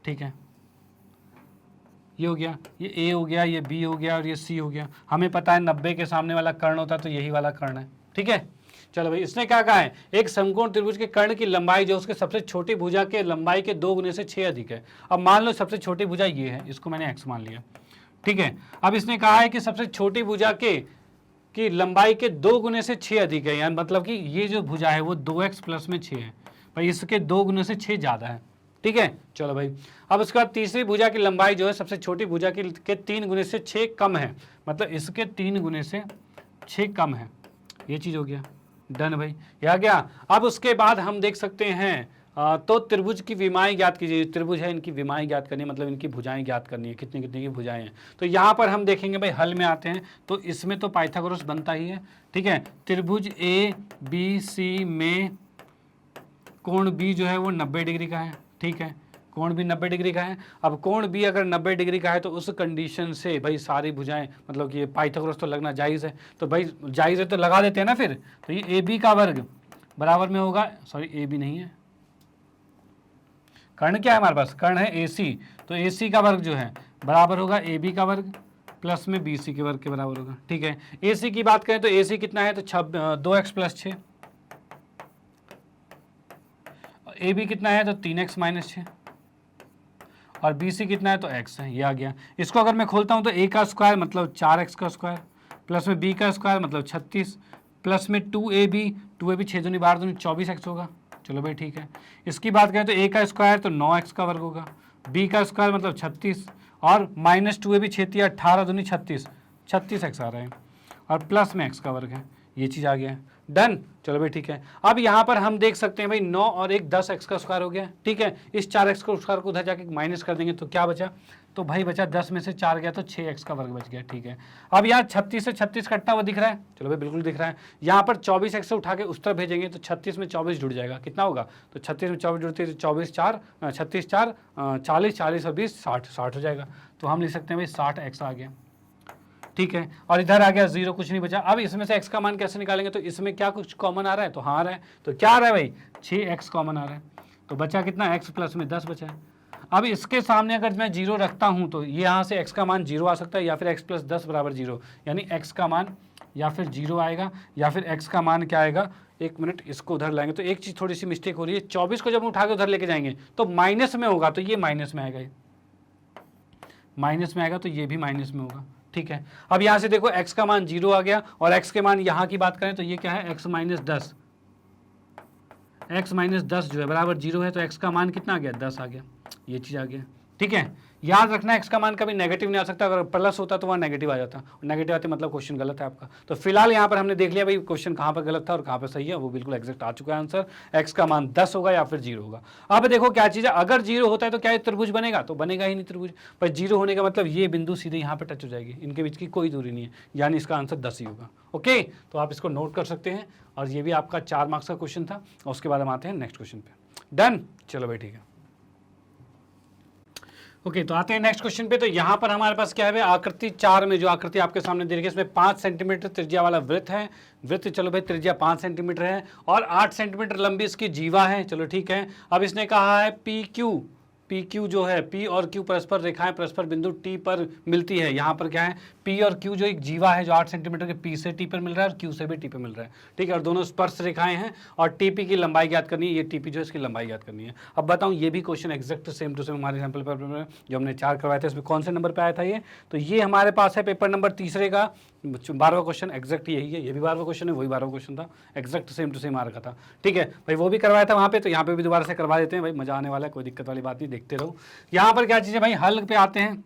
ठीक है। ये हो गया, ये ए हो गया, ये बी हो गया और ये सी हो गया। हमें पता है 90 के सामने वाला कर्ण होता है तो यही वाला कर्ण है, ठीक है। चलो भाई, इसने क्या कहा है, एक समकोण त्रिभुज के कर्ण की लंबाई जो उसके सबसे छोटी भुजा के लंबाई के 2 गुने से 6 अधिक है। अब मान लो सबसे छोटी भुजा ये है, इसको मैंने x मान लिया, ठीक है। अब इसने कहा है कि सबसे छोटी भुजा की लंबाई के 2 गुने से 6 अधिक है, यानी मतलब कि ये जो भुजा है वो 2x प्लस में 6 है, भाई इसके 2 गुने से 6 ज़्यादा है, ठीक है। चलो भाई, अब उसके बाद तीसरी भुजा की लंबाई जो है सबसे छोटी भुजा के 3 गुने से 6 कम है, मतलब इसके 3 गुने से 6 कम है। ये चीज़ हो गया, डन भाई, ये आ गया। अब उसके बाद हम देख सकते हैं तो त्रिभुज की विमाएं ज्ञात कीजिए। त्रिभुज है, इनकी विमाएं ज्ञात करनी है, मतलब इनकी भुजाएं ज्ञात करनी है, कितनी कितनी की भुजाएं हैं। तो यहाँ पर हम देखेंगे भाई, हल में आते हैं तो इसमें तो पाइथागोरस बनता ही है, ठीक है। त्रिभुज ए बी सी में कोण बी जो है वो 90 डिग्री का है, ठीक है, कोण भी 90 डिग्री का है। अब कोण बी अगर 90 डिग्री का है तो उस कंडीशन से भाई सारी भुजाएं, मतलब कि पाइथागोरस तो लगना जायज़ है, तो भाई जायज़ है तो लगा देते हैं ना। फिर तो ये ए बी का वर्ग बराबर में होगा, सॉरी ए बी नहीं है, कर्ण क्या है हमारे पास, कर्ण है ए सी, तो ए सी का वर्ग जो है बराबर होगा ए बी का वर्ग प्लस में बी सी के वर्ग के बराबर होगा, ठीक है। ए सी की बात करें तो ए सी कितना है, तो 2x प्लस 6, ए बी कितना है तो 3x माइनस 6, और बी सी कितना है तो x है, ये आ गया। इसको अगर मैं खोलता हूँ तो a का स्क्वायर मतलब 4x का स्क्वायर प्लस में b का स्क्वायर मतलब 36 प्लस में 2ab 6 दूनी 12 दूनी 24x होगा। चलो भाई ठीक है। इसकी बात करें तो a का स्क्वायर तो 9x का वर्ग होगा, b का स्क्वायर मतलब 36 और माइनस 2ab 6 18 दूनी 36x आ रहा है, और प्लस में x का वर्ग है, ये चीज़ आ गया है। डन, चलो भाई ठीक है। अब यहाँ पर हम देख सकते हैं भाई 9 और 1 10x का स्क्वायर हो गया, ठीक है। इस 4x का स्क्वायर को उधर जाके माइनस कर देंगे तो क्या बचा, तो भाई बचा 10 में से 4 गया तो 6x का वर्ग बच गया, ठीक है। अब यहाँ 36 से 36 कटता हुआ दिख रहा है, चलो भाई बिल्कुल दिख रहा है। यहाँ पर 24x से उठा के उस तरफ भेजेंगे तो 36 में 24 जुड़ जाएगा, कितना होगा, तो 36 में 24 जुड़ते तो 24 4 36 4 40 40 और 20 60 हो जाएगा। तो हम लिख सकते हैं भाई 60x आ गया, ठीक है। और इधर आ गया 0, कुछ नहीं बचा। अब इसमें से x का मान कैसे निकालेंगे, तो इसमें क्या कुछ कॉमन आ रहा है, तो हाँ आ रहा है, तो क्या आ रहा है भाई 6x कॉमन आ रहा है, तो बचा कितना x प्लस में 10 बचा है। अब इसके सामने अगर मैं 0 रखता हूँ तो ये यहाँ से x का मान 0 आ सकता है, या फिर x प्लस 10 बराबर 0, यानी x का मान या फिर 0 आएगा या फिर x का मान क्या आएगा, एक मिनट इसको उधर लाएंगे तो एक चीज़ थोड़ी सी मिस्टेक हो रही है। 24 को जब हम उठा के उधर लेके जाएंगे तो माइनस में होगा, तो ये माइनस में आएगा, माइनस में आएगा तो ये भी माइनस में होगा, ठीक है। अब यहाँ से देखो x का मान 0 आ गया, और x के मान यहाँ की बात करें तो ये क्या है x माइनस 10, x माइनस 10 जो है बराबर 0 है, तो x का मान कितना आ गया 10 आ गया, ये चीज़ आ गया, ठीक है। याद रखना x का मान कभी नेगेटिव नहीं आ सकता, अगर प्लस होता तो वहाँ नेगेटिव आ जाता, नेगेटिव आते मतलब क्वेश्चन गलत है आपका। तो फिलहाल यहाँ पर हमने देख लिया भाई क्वेश्चन कहाँ पर गलत था और कहाँ पर सही है, वो बिल्कुल एग्जैक्ट आ चुका है आंसर। x का मान 10 होगा या फिर 0 होगा। अब देखो क्या चीज़ है, अगर 0 होता है तो क्या ये त्रिभुज बनेगा, तो बनेगा ही नहीं त्रिभुज, पर 0 होने का मतलब ये बिंदु सीधे यहाँ पर टच हो जाएगी, इनके बीच की कोई दूरी नहीं है, यानी इसका आंसर 10 ही होगा। ओके, तो आप इसको नोट कर सकते हैं, और ये भी आपका 4 मार्क्स का क्वेश्चन था। और उसके बाद हम आते हैं नेक्स्ट क्वेश्चन पे। डन, चलो भाई ठीक है। ओके तो आते हैं नेक्स्ट क्वेश्चन पे। तो यहाँ पर हमारे पास क्या है, आकृति 4 में जो आकृति आपके सामने दे रखी है इसमें 5 सेंटीमीटर त्रिज्या वाला वृत्त है। वृत्त चलो भाई त्रिज्या 5 सेंटीमीटर है और 8 सेंटीमीटर लंबी इसकी जीवा है। चलो ठीक है। अब इसने कहा है पी क्यू जो है, पी और क्यू परस्पर रेखाएं परस्पर बिंदु टी पर मिलती है। यहाँ पर क्या है, पी और क्यू जो एक जीवा है जो 8 सेंटीमीटर के पी से टी पर मिल रहा है और क्यू से भी टी पर मिल रहा है। ठीक है, और दोनों स्पर्श रेखाएं हैं और टीपी की लंबाई ज्ञात करनी है। ये टीपी जो है इसकी लंबाई ज्ञात करनी है। अब बताऊँ, ये भी question exact same to same हमारे सैंपल पेपर जो हमने 4 करवाया था इसमें कौन से नंबर पर आया था ये, तो ये हमारे पास है पेपर नंबर 3 का 12वां क्वेश्चन। एक्जैक्ट यही है, ये भी 12वां क्वेश्चन है, वही 12वां क्वेश्चन था, एक्जैक्ट सेम टू सेम आ रखा था। ठीक है भाई, वो भी करवाया था वहाँ पे, तो यहाँ पे भी दोबारा से करवा देते हैं भाई, मजा आने वाला है, कोई दिक्कत वाली बात नहीं, देखते रहो। यहाँ पर क्या चीज़ है भाई, हल पे आते हैं।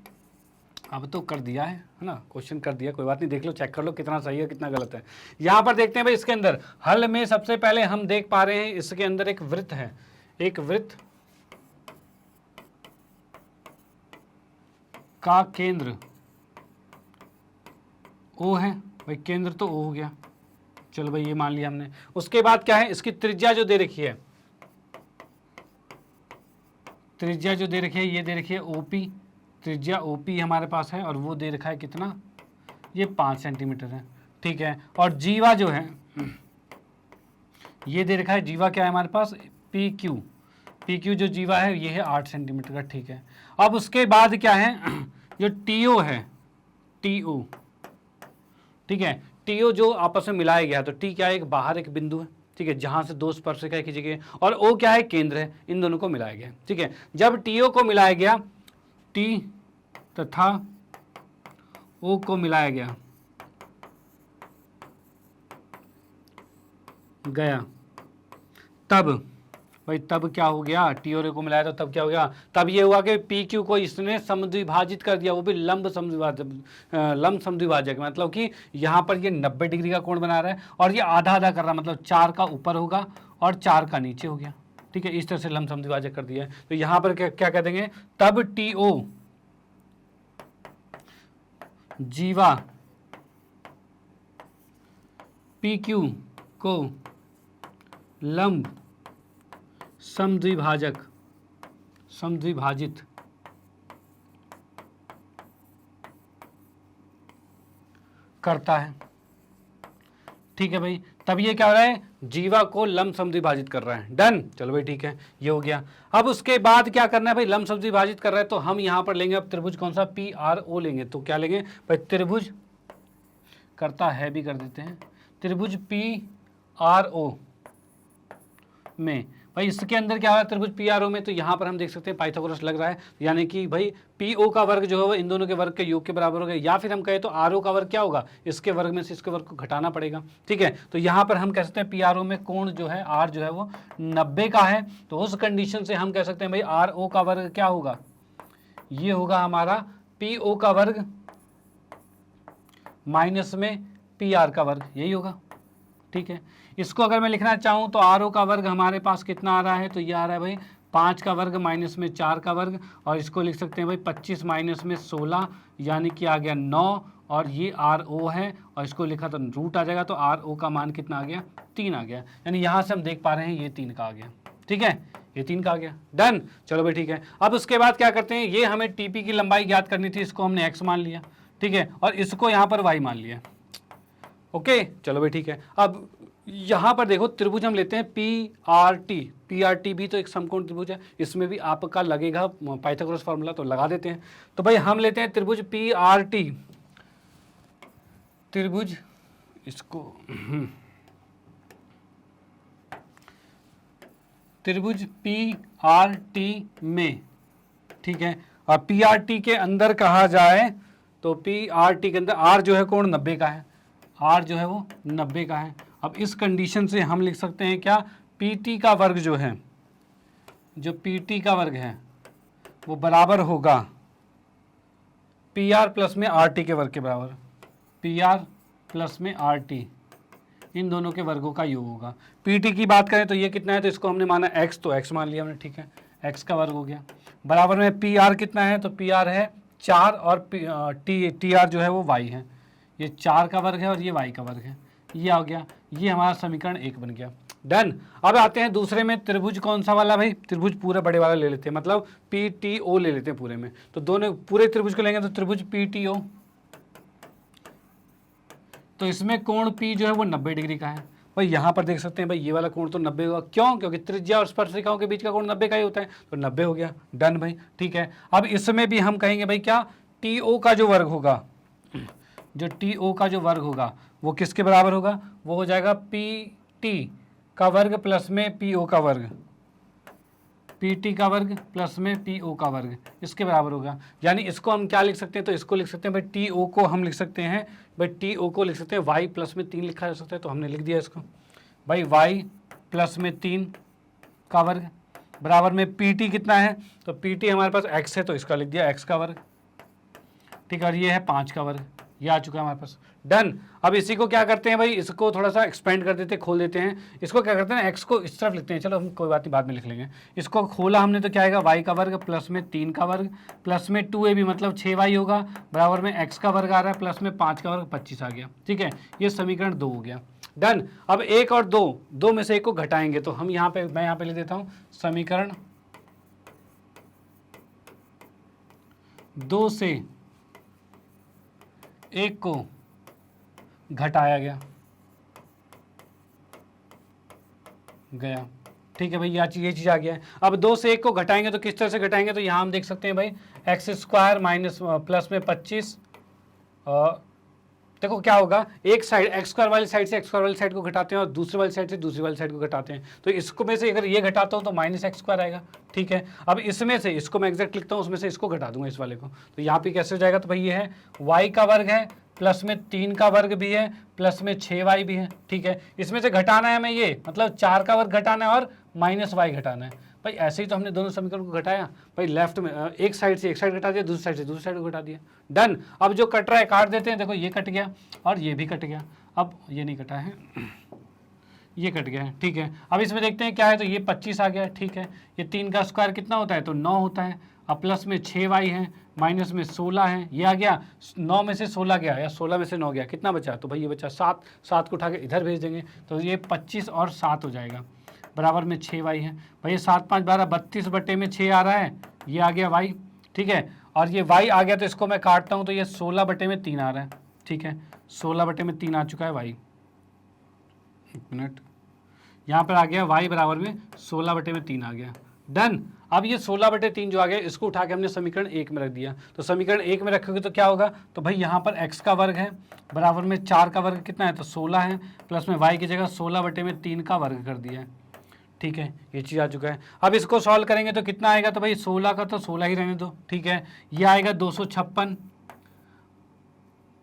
अब तो कर दिया है ना, क्वेश्चन कर दिया, कोई बात नहीं, देख लो, चेक कर लो कितना सही है कितना गलत है। यहाँ पर देखते हैं भाई, इसके अंदर हल में सबसे पहले हम देख पा रहे हैं इसके अंदर एक वृत्त है। एक वृत्त का केंद्र O है भाई, केंद्र तो O हो गया, चलो भाई ये मान लिया हमने। उसके बाद क्या है, इसकी त्रिज्या जो दे रखी है, त्रिज्या जो दे रखी है ये दे रखी है OP, त्रिज्या OP हमारे पास है और वो दे रखा है कितना, ये 5 सेंटीमीटर है। ठीक है, और जीवा जो है ये दे रखा है, जीवा क्या है हमारे पास, PQ जो जीवा है ये है 8 सेंटीमीटर का। ठीक है, अब उसके बाद क्या है, जो TO है, TO, ठीक है, TO जो आपस में मिलाया गया, तो T क्या है, एक बाहर एक बिंदु है, ठीक है, जहां से दो स्पर्शिकाएं खींची गई, और O क्या है, केंद्र है, इन दोनों को मिलाया गया। ठीक है, जब TO को मिलाया गया, T तथा O को मिलाया गया, तब भाई तब क्या हो गया, टी और ए को मिलाया तो तब क्या हो गया, तब ये हुआ कि पी क्यू को इसने समद्विभाजित कर दिया, वो भी लंब समद्विभाजक, मतलब कि यहाँ पर ये 90 डिग्री का कोण बना रहा है और ये आधा आधा कर रहा है, मतलब 4 का ऊपर होगा और 4 का नीचे हो गया। ठीक है, इस तरह से लंब समद्विभाजक कर दिया है। तो यहाँ पर क्या कह देंगे, तब टी ओ जीवा पी क्यू को लंब समद्विभाजित करता है। ठीक है भाई, तब ये क्या हो रहा है, जीवा को लंब समद्विभाजित कर रहा है। डन, चलो भाई ठीक है, ये हो गया। अब उसके बाद क्या करना है भाई, लंब समद्विभाजित कर रहा है तो हम यहां पर लेंगे अब त्रिभुज कौन सा, PRO लेंगे। तो क्या लेंगे भाई, त्रिभुज करता है भी कर देते हैं, त्रिभुज PRO में भाई, इसके अंदर क्या है त्रिभुज PRO में, तो यहाँ पर हम देख सकते हैं पाइथागोरस लग रहा है, यानी कि भाई PO का वर्ग जो है वो इन दोनों के वर्ग के योग के बराबर होगा, या फिर हम कहें तो RO का वर्ग क्या होगा, इसके वर्ग में से इसके वर्ग को घटाना पड़ेगा। ठीक है, तो यहाँ पर हम कह सकते हैं PRO में कोण जो है R जो है वो 90 का है, तो उस कंडीशन से हम कह सकते हैं भाई RO का वर्ग क्या होगा, ये होगा हमारा PO का वर्ग माइनस में PR का वर्ग, यही होगा। ठीक है, इसको अगर मैं लिखना चाहूँ तो RO का वर्ग हमारे पास कितना आ रहा है, तो ये आ रहा है भाई 5 का वर्ग माइनस में 4 का वर्ग, और इसको लिख सकते हैं भाई 25 माइनस में 16, यानी कि आ गया 9, और ये RO है और इसको लिखा तो रूट आ जाएगा, तो RO का मान कितना आ गया, 3 आ गया, यानी यहाँ से हम देख पा रहे हैं ये 3 का आ गया। ठीक है, ये 3 का आ गया। डन, चलो भाई ठीक है। अब उसके बाद क्या करते हैं, ये हमें TP की लंबाई ज्ञात करनी थी, इसको हमने x मान लिया। ठीक है, और इसको यहाँ पर y मान लिया। ओके, चलो भाई ठीक है। अब यहाँ पर देखो त्रिभुज हम लेते हैं PRT भी तो एक समकोण त्रिभुज है, इसमें भी आपका लगेगा पाइथागोरस फार्मूला, तो लगा देते हैं। तो भाई हम लेते हैं त्रिभुज PRT, त्रिभुज इसको त्रिभुज PRT में, ठीक है, और PRT के अंदर कहा जाए तो PRT के अंदर R जो है कोण 90 का है, R जो है वो 90 का है। अब इस कंडीशन से हम लिख सकते हैं क्या, PT का वर्ग जो है, जो PT का वर्ग है वो बराबर होगा PR प्लस में RT के वर्ग के बराबर, PR प्लस में RT, इन दोनों के वर्गों का योग होगा। PT की बात करें तो ये कितना है, तो इसको हमने माना x, तो x मान लिया हमने। ठीक है, x का वर्ग हो गया, बराबर में PR कितना है, तो PR है 4, और TR जो है वो y है, ये 4 का वर्ग है और ये y का वर्ग है, ये आ गया, ये हमारा समीकरण 1 बन गया। डन। अब आते हैं दूसरे में, त्रिभुज कौन सा वाला भाई, त्रिभुज पूरा बड़े वाला ले लेते हैं, मतलब PTO ले लेते हैं पूरे में। तो दोनों पूरे त्रिभुज को लेंगे तो त्रिभुज PTO, तो इसमें कोण P जो है वो 90 डिग्री का है। भाई यहाँ पर देख सकते हैं भाई ये वाला कोण तो 90 होगा, क्यों? क्योंकि त्रिज्या और स्पर्शिकाओं के बीच का कोण 90 का ही होता है, तो 90 हो गया। डन भाई, ठीक है। अब इसमें भी हम कहेंगे भाई क्या, TO का जो वर्ग होगा, जो TO का जो वर्ग होगा वो किसके बराबर होगा, वो हो जाएगा PT का वर्ग प्लस में PO का वर्ग, PT का वर्ग प्लस में PO का वर्ग, इसके बराबर होगा। यानी इसको हम क्या लिख सकते हैं, तो इसको लिख सकते हैं भाई TO को हम लिख सकते हैं भाई, TO को लिख सकते हैं y प्लस में 3 लिखा जा सकता है, तो हमने लिख दिया इसको भाई y प्लस में 3 का वर्ग बराबर में PT कितना है, तो PT हमारे पास x है, तो इसका लिख दिया x का वर्ग, ठीक है। और ये है 5 का वर्ग, ये आ चुका है हमारे पास। डन। अब इसी को क्या करते हैं भाई, इसको थोड़ा सा एक्सपेंड कर देते हैं, खोल देते हैं। इसको क्या करते हैं, x को इस तरफ लिखते हैं, चलो हम कोई बात नहीं बाद में लिख लेंगे। इसको खोला हमने तो क्या आएगा, y का वर्ग प्लस में 3 का वर्ग प्लस में 2ab मतलब 6y होगा बराबर में x का वर्ग आ रहा है प्लस में 5 का वर्ग 25 आ गया, ठीक है। ये समीकरण 2 हो गया। डन। अब 1 और 2 में से एक को घटाएंगे, तो हम यहाँ पे, मैं यहाँ पे लिख देता हूँ समीकरण 2 से 1 को घटाया गया, ठीक है भाई, ये चीज़ आ गया है। अब 2 से 1 को घटाएंगे तो किस तरह से घटाएंगे, तो यहाँ हम देख सकते हैं भाई एक्स स्क्वायर माइनस प्लस में 25, देखो क्या होगा, एक साइड एक्स स्क्वायर वाली साइड से एक्स स्क्वायर वाली साइड को घटाते हैं और दूसरी वाली साइड से दूसरी वाली साइड को घटाते हैं, तो इसको में से अगर ये घटाता हूँ तो माइनस एक्स स्क्वायर आएगा, ठीक है। अब इसमें से इसको मैं एग्जैक्ट लिखता हूँ, उसमें से इसको घटा दूंगा इस वाले को, तो यहाँ पे कैसे हो जाएगा, तो भाई ये है y का वर्ग है प्लस में 3 का वर्ग भी है प्लस में 6y भी है, ठीक है। इसमें से घटाना है हमें ये, मतलब 4 का वर्ग घटाना है और माइनस y घटाना है। भाई ऐसे ही तो हमने दोनों समीकरण को घटाया भाई, लेफ्ट में एक साइड से एक साइड घटा दिया, दूसरी साइड से दूसरी साइड को घटा दिया। डन। अब जो कट रहा है काट देते हैं, देखो ये कट गया और ये भी कट गया, अब ये नहीं कटा है, ये कट गया है, ठीक है। अब इसमें देखते हैं क्या है, तो ये 25 आ गया, ठीक है। ये 3 का स्क्वायर कितना होता है, तो 9 होता है। अब प्लस में 6y है माइनस में 16 है, ये आ गया 9 में से 16 गया या 16 में से 9 गया, कितना बचा, तो भाई ये बचा 7, 7 को उठा के इधर भेज देंगे, तो ये 25 और 7 हो जाएगा बराबर में 6y है। भाई ये 7 5 12 32 बटे में 6 आ रहा है, ये आ गया y, ठीक है। और ये y आ गया तो इसको मैं काटता हूँ, तो ये 16 बटे में 3 आ रहा है, ठीक है। 16 बटे में 3 आ चुका है y, एक मिनट, यहाँ पर आ गया y बराबर में 16 बटे में 3 आ गया। डन। अब ये 16 बटे 3 जो आ गया, इसको उठा के हमने समीकरण 1 में रख दिया, तो समीकरण 1 में रखोगे तो क्या होगा, तो भाई यहाँ पर x का वर्ग है बराबर में 4 का वर्ग कितना है, तो 16 है प्लस में y की जगह 16 बटे में 3 का वर्ग कर दिया है, ठीक है। ये चीज़ आ चुका है। अब इसको सॉल्व करेंगे तो कितना आएगा, तो भाई 16 का तो 16 ही रहने दो, ठीक है। ये आएगा 256,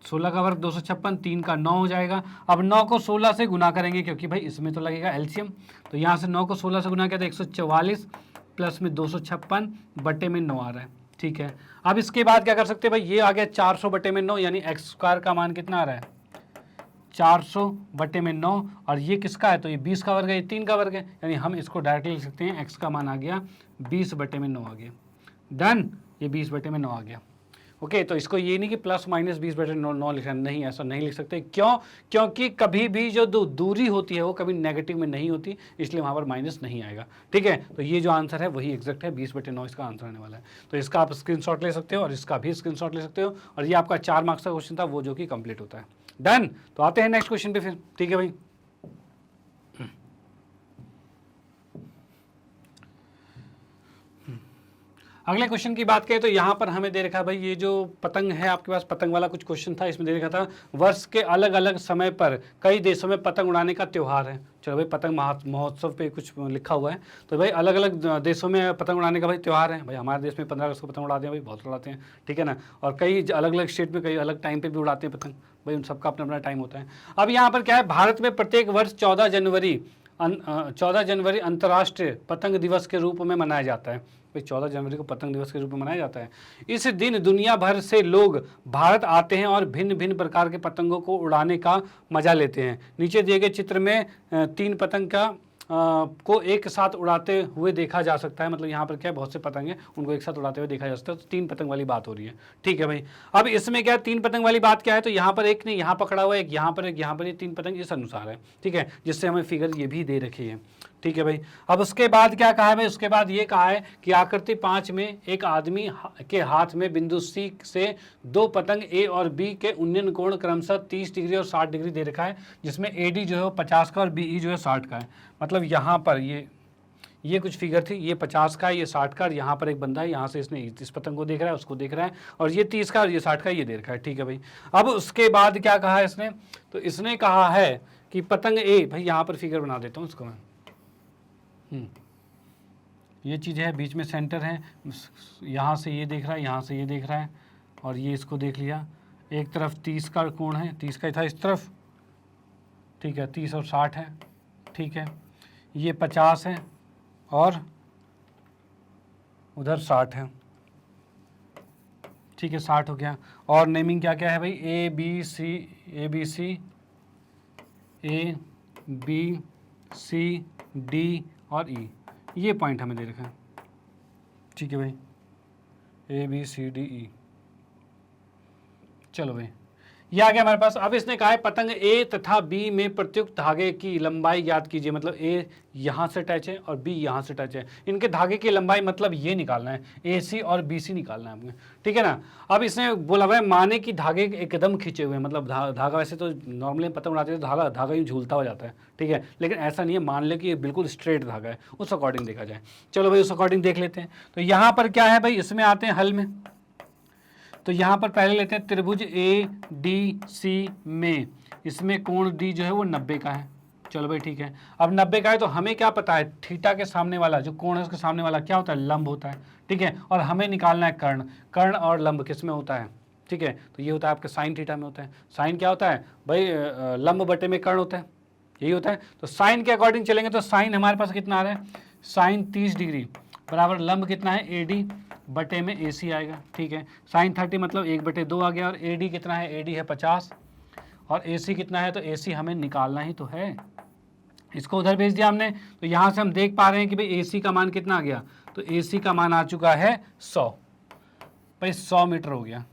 16 का वर्ग 256, 3 का 9 हो जाएगा। अब 9 को 16 से गुना करेंगे क्योंकि भाई इसमें तो लगेगा एलसीएम, तो यहाँ से 9 को 16 से गुना किया तो 144 प्लस में 256 बटे में 9 आ रहा है, ठीक है। अब इसके बाद क्या कर सकते हैं भाई, ये आ गया 400 बटे में 9, यानी एक्स स्क्वायर का मान कितना आ रहा है, 400 बटे में 9, और ये किसका है, तो ये 20 का वर्ग है, ये 3 का वर्ग है, यानी हम इसको डायरेक्टली लिख सकते हैं, एक्स का मान आ गया 20 बटे में 9 आ गया। डन। ये 20 बटे में 9 आ गया, ओके। तो इसको ये नहीं कि प्लस माइनस 20 बटे 9 लिखना, नहीं, ऐसा नहीं लिख सकते, क्यों, क्योंकि कभी भी जो दूरी होती है वो कभी नेगेटिव में नहीं होती, इसलिए वहाँ पर माइनस नहीं आएगा, ठीक है। तो ये जो आंसर है वही एग्जैक्ट है, 20 बटे 9 इसका आंसर आने वाला है। तो इसका आप स्क्रीनशॉट ले सकते हो और इसका भी स्क्रीनशॉट ले सकते हो, और ये आपका 4 मार्क्स का क्वेश्चन था, वो जो कि कंप्लीट होता है। डन। तो आते हैं नेक्स्ट क्वेश्चन पे फिर, ठीक है भाई। अगले क्वेश्चन की बात करें तो यहाँ पर हमें दे रखा है भाई, ये जो पतंग है आपके पास, पतंग वाला कुछ क्वेश्चन था, इसमें दे रखा था वर्ष के अलग अलग समय पर कई देशों में पतंग उड़ाने का त्यौहार है। चलो भाई, पतंग महोत्सव पे कुछ लिखा हुआ है, तो भाई अलग अलग देशों में पतंग उड़ाने का भाई त्यौहार है। भाई हमारे देश में 15 अगस्त को पतंग उड़ाते हैं भाई, बहुत उड़ाते हैं, ठीक है ना। और कई अलग अलग स्टेट में कई अलग टाइम पर भी उड़ाते हैं पतंग, भाई उन सबका अपना अपना टाइम होता है। अब यहाँ पर क्या है, भारत में प्रत्येक वर्ष 14 जनवरी अंतर्राष्ट्रीय पतंग दिवस के रूप में मनाया जाता है। भाई 14 जनवरी को पतंग दिवस के रूप में मनाया जाता है। इस दिन दुनिया भर से लोग भारत आते हैं और भिन्न भिन्न प्रकार के पतंगों को उड़ाने का मजा लेते हैं। नीचे दिए गए चित्र में 3 पतंग का को एक साथ उड़ाते हुए देखा जा सकता है। मतलब यहाँ पर क्या है, बहुत से पतंग हैं, उनको एक साथ उड़ाते हुए देखा जा सकता है। तो 3 पतंग वाली बात हो रही है। ठीक है भाई, अब इसमें क्या 3 पतंग वाली बात क्या है, तो यहाँ पर एक ने यहाँ पकड़ा हुआ है, एक यहाँ पर, एक यहाँ पर, ये 3 पतंग इस अनुसार है। ठीक है, जिससे हमें फिगर ये भी दे रखी है। ठीक है भाई, अब उसके बाद क्या कहा है भाई, उसके बाद ये कहा है कि आकृति 5 में एक आदमी के हाथ में बिंदु सी से 2 पतंग ए और बी के उन्नयन कोण क्रमशः 30 डिग्री और 60 डिग्री दे रखा है, जिसमें एडी जो है वो 50 का और बीई जो है 60 का है। मतलब यहाँ पर ये कुछ फिगर थी, ये 50 का, ये 60 का, और यहाँ पर एक बंदा है, यहाँ से इसने इस पतंग को देख रहा है, उसको देख रहा है, और ये 30 का और ये 60 का ये दे रखा है। ठीक है भाई, अब उसके बाद क्या कहा है इसने, तो इसने कहा है कि पतंग ए, भाई यहाँ पर फिगर बना देता हूँ इसको मैं, ये चीज़ है, बीच में सेंटर है, यहाँ से ये देख रहा है, यहाँ से ये देख रहा है, और ये इसको देख लिया। एक तरफ 30 का कोण है, 30 का ही था इस तरफ, ठीक है, 30 और 60 है। ठीक है, ये 50 है और उधर 60 है। ठीक है, 60 हो गया। और नेमिंग क्या क्या है भाई, A B C, A B C D और ई, ये पॉइंट हमें दे रखा है। ठीक है भाई, A B C D E, चलो भाई ये आ गया हमारे पास। अब इसने कहा है पतंग ए तथा बी में प्रत्युक्त धागे की लंबाई ज्ञात कीजिए। मतलब ए यहाँ से टच है और बी यहाँ से टच है, इनके धागे की लंबाई मतलब ये निकालना है, ए सी और बी सी निकालना है आपने। ठीक है ना। अब इसने बोला भाई माने कि धागे एकदम खींचे हुए हैं, मतलब धागा वैसे तो नॉर्मली पतंग उड़ाते हैं तो धागा यूँ झूलता हो जाता है। ठीक है, लेकिन ऐसा नहीं है, मान ले कि ये बिल्कुल स्ट्रेट धागा है, उस अकॉर्डिंग देखा जाए। चलो भाई उस अकॉर्डिंग देख लेते हैं। तो यहाँ पर क्या है भाई, इसमें आते हैं हल में। तो यहाँ पर पहले लेते हैं त्रिभुज ए डी सी में, इसमें कोण डी जो है वो 90 का है। चलो भाई ठीक है, अब 90 का है तो हमें क्या पता है, थीटा के सामने वाला जो कोण है उसके सामने वाला क्या होता है, लंब होता है। ठीक है, और हमें निकालना है कर्ण। कर्ण और लंब किस में होता है, ठीक है, तो ये होता है आपके साइन थीटा में होता है। साइन क्या होता है भाई, लंब बटे में कर्ण होता है, यही होता है। तो साइन के अकॉर्डिंग चलेंगे तो साइन हमारे पास कितना आ रहा है, साइन 30 डिग्री बराबर लंब कितना है, ए डी बटे में ए सी आएगा। ठीक है, साइन 30 मतलब 1/2 आ गया, और ए डी कितना है, ए डी है 50, और ए सी कितना है, तो ए सी हमें निकालना ही तो है। इसको उधर भेज दिया हमने, तो यहाँ से हम देख पा रहे हैं कि भाई ए सी का मान कितना आ गया, तो ए सी का मान आ चुका है 100, भाई 100 मीटर हो गया।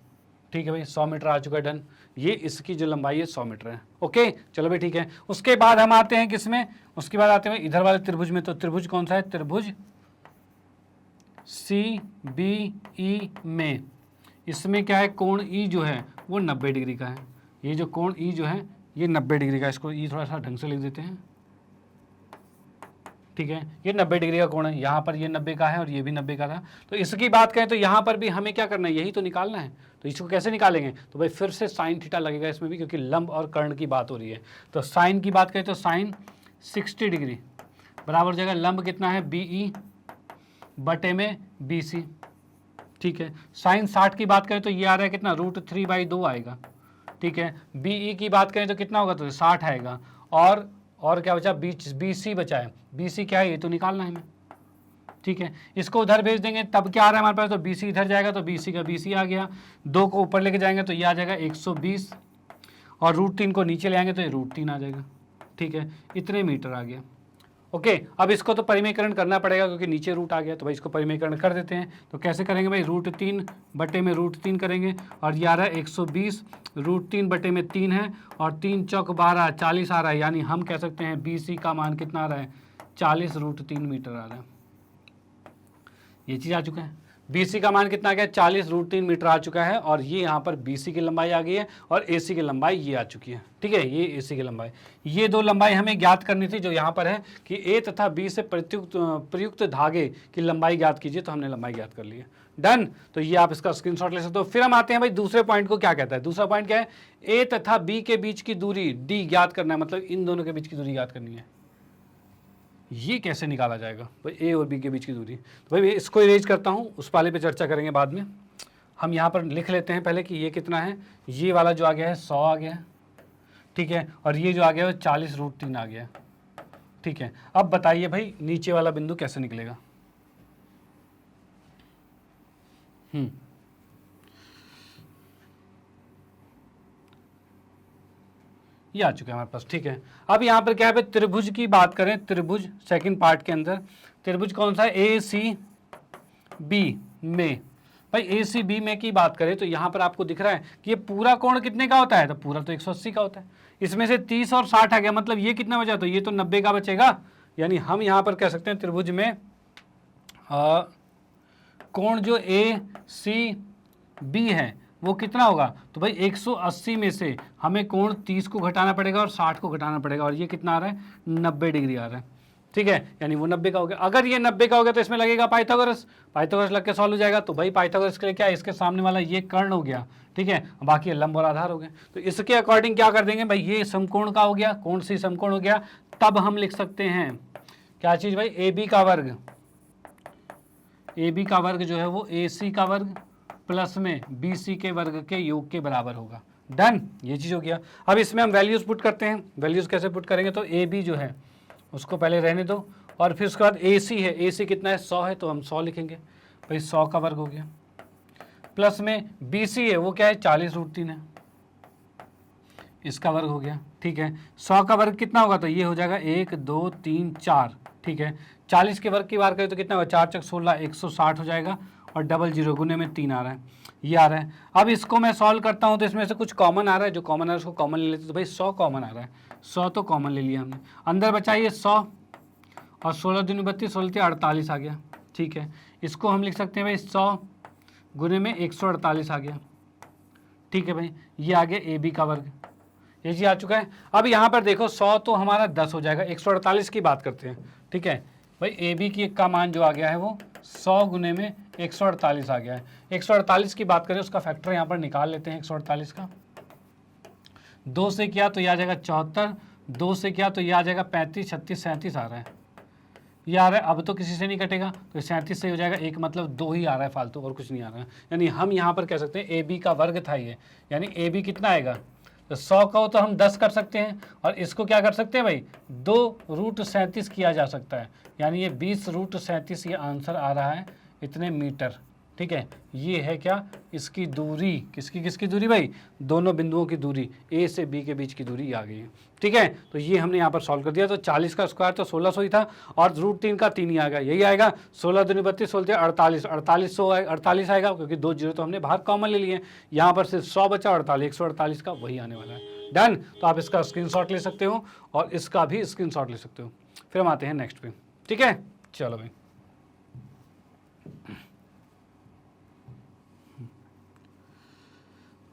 ठीक है भाई, 100 मीटर आ चुका है, डन। ये इसकी जो लंबाई है 100 मीटर है। ओके चलो भाई ठीक है। उसके बाद हम आते हैं किसमें, उसके बाद आते हैं इधर वाले त्रिभुज में। तो त्रिभुज कौन सा है, त्रिभुज सी बी ई में, इसमें क्या है, कोण ई जो है वो 90 डिग्री का है। ये जो कोण ई जो है ये 90 डिग्री का है, इसको ई थोड़ा सा ढंग से लिख देते हैं। ठीक है, ये 90 डिग्री का कोण है, यहाँ पर ये 90 का है और ये भी 90 का था। तो इसकी बात करें तो यहाँ पर भी हमें क्या करना है, यही तो निकालना है। तो इसको कैसे निकालेंगे, तो भाई फिर से साइन थीटा लगेगा इसमें भी, क्योंकि लंब और कर्ण की बात हो रही है। तो साइन की बात करें तो साइन 60 डिग्री बराबर जगह लंब कितना है, बी ई बटे में बी सी। ठीक है, साइन 60 की बात करें तो ये आ रहा है कितना, √3/2 आएगा। ठीक है, बी ई की बात करें तो कितना होगा, तो 60 आएगा। और क्या बचा, बी सी बचा है। बी सी क्या है, ये तो निकालना है हमें। ठीक है, इसको उधर भेज देंगे तब क्या आ रहा है हमारे पास, तो बी सी इधर जाएगा तो बी सी का बी सी आ गया। 2 को ऊपर लेके जाएंगे तो ये आ जाएगा 120, और √3 को नीचे ले आएंगे तो ये √3 आ जाएगा। ठीक है, इतने मीटर आ गया। ओके, अब इसको तो परिमेयकरण करना पड़ेगा क्योंकि नीचे रूट आ गया, तो भाई इसको परिमेयकरण कर देते हैं। तो कैसे करेंगे भाई, √3 बटे में √3 करेंगे, और ये आ रहा है 120, √3 बटे में 3 है, और 3 चौक 12 40 आ रहा है। यानी हम कह सकते हैं बी सी का मान कितना आ रहा है, 40 √3 मीटर आ रहा है। ये चीज़ आ चुका है, BC का मान कितना आ गया, 40 √3 मीटर आ चुका है। और ये यहाँ पर BC की लंबाई आ गई है, और AC की लंबाई ये आ चुकी है। ठीक है, ये AC की लंबाई, ये 2 लंबाई हमें ज्ञात करनी थी, जो यहाँ पर है कि A तथा B से प्रयुक्त धागे की लंबाई ज्ञात कीजिए। तो हमने लंबाई ज्ञात कर ली है, डन। तो ये आप इसका स्क्रीनशॉट ले सकते हो। फिर हम आते हैं भाई दूसरे पॉइंट को, क्या कहता है दूसरा पॉइंट क्या है, A तथा B के बीच की दूरी D ज्ञात करना है, मतलब इन दोनों के बीच की दूरी ज्ञात करनी है। ये कैसे निकाला जाएगा भाई, ए और बी के बीच की दूरी। तो भाई इसको इरेज करता हूँ, उस वाले पे चर्चा करेंगे बाद में। हम यहाँ पर लिख लेते हैं पहले कि ये कितना है, ये वाला जो आ गया है 100 आ गया है। ठीक है, और ये जो आ गया है 40 √3 आ गया है। ठीक है, अब बताइए भाई नीचे वाला बिंदु कैसे निकलेगा। ये आ चुका है हमारे पास। ठीक है, अब यहाँ पर क्या है भाई, त्रिभुज की बात करें, त्रिभुज सेकंड पार्ट के अंदर त्रिभुज कौन सा है, ए सी बी में। भाई ए सी बी में की बात करें तो यहाँ पर आपको दिख रहा है कि ये पूरा कोण कितने का होता है, तो पूरा तो 180 का होता है। इसमें से 30 और 60 आ गया, मतलब ये कितना बचा, तो ये तो 90 का बचेगा। यानी हम यहाँ पर कह सकते हैं त्रिभुज में कोण जो ए सी बी है वो कितना होगा, तो भाई 180 में से हमें कोण 30 को घटाना पड़ेगा और 60 को घटाना पड़ेगा, और ये कितना आ रहा है, 90 डिग्री आ रहा है। ठीक है, यानी वो 90 का हो गया। अगर ये 90 का हो गया तो इसमें लगेगा पाइथागोरस, पाइथागोरस लग के सॉल्व हो जाएगा। तो भाई पाइथागोरस के लिए क्या है, इसके सामने वाला ये कर्ण हो गया, ठीक है, बाकी लंब और आधार हो गए। तो इसके अकॉर्डिंग क्या कर देंगे भाई, ये समकोण का हो गया, कोण सी समकोण हो गया। तब हम लिख सकते हैं क्या चीज भाई, ए बी का वर्ग, ए बी का वर्ग जो है वो ए सी का वर्ग प्लस में बी सी के वर्ग के योग के बराबर होगा। डन, ये चीज हो गया। अब इसमें हम वैल्यूज पुट करते हैं। वैल्यूज कैसे पुट करेंगे, तो ए बी जो है उसको पहले रहने दो, और फिर उसके बाद ए सी है, ए सी कितना है 100 है, तो हम 100 लिखेंगे भाई, 100 का वर्ग हो गया, प्लस में बी सी है वो क्या है 40√3 है, इसका वर्ग हो गया। ठीक है, 100 का वर्ग कितना होगा, तो ये हो जाएगा 1 2 3 4। ठीक है, 40 के वर्ग की बात करें तो कितना होगा, 4 × 16 160 हो जाएगा, और डबल जीरो गुने में 3 आ रहा है, ये आ रहा है। अब इसको मैं सॉल्व करता हूँ तो इसमें से कुछ कॉमन आ रहा है, जो कॉमन आ रहा है उसको कॉमन ले लेते हैं। तो भाई 100 कॉमन आ रहा है, 100 तो कॉमन ले लिया हमने, अंदर बचा ये 100 और 16 दूनी 32, 16 48 आ गया। ठीक है, इसको हम लिख सकते हैं भाई 100 गुने में 148 आ गया। ठीक है भाई, ये आ गया ए बी का वर्ग, ये जी आ चुका है। अब यहाँ पर देखो 100 तो हमारा 10 हो जाएगा, 148 की बात करते हैं। ठीक है भाई, ए बी की का मान जो आ गया है वो 100 गुने में 148 आ गया है। 148 की बात करें उसका फैक्टर यहाँ पर निकाल लेते हैं 148 का। 2 से किया तो यह आ जाएगा 74, 2 से किया तो यह आ जाएगा 35, 36, 37 आ रहा है, ये आ रहा है। अब तो किसी से नहीं कटेगा, तो 37 से हो जाएगा, एक मतलब 2 ही आ रहा है फालतू, और कुछ नहीं आ रहा है। यानी हम यहाँ पर कह सकते हैं ए बी का वर्ग था ये, यानी ए बी कितना आएगा, तो 100 का हो तो हम 10 कर सकते हैं, और इसको क्या कर सकते हैं भाई 2√37 किया जा सकता है, यानी ये 20√37 ये आंसर आ रहा है इतने मीटर। ठीक है, ये है क्या, इसकी दूरी, किसकी दूरी भाई, दोनों बिंदुओं की दूरी, ए से बी के बीच की दूरी आ गई है। ठीक है, तो ये हमने यहाँ पर सॉल्व कर दिया। तो 40 का स्क्वायर तो 1600 ही था, और √3 का 3 ही आएगा, यही आएगा। 16 दूनी 32, 16 48, 48 आएगा, क्योंकि 2 जीरो तो हमने बाहर कॉमन ले लिए। यहाँ पर सिर्फ 100 बचा, 48, 148 का वही आने वाला है। डन, तो आप इसका स्क्रीनशॉट ले सकते हो और इसका भी स्क्रीनशॉट ले सकते हो। फिर हम आते हैं नेक्स्ट पे। ठीक है, चलो भाई,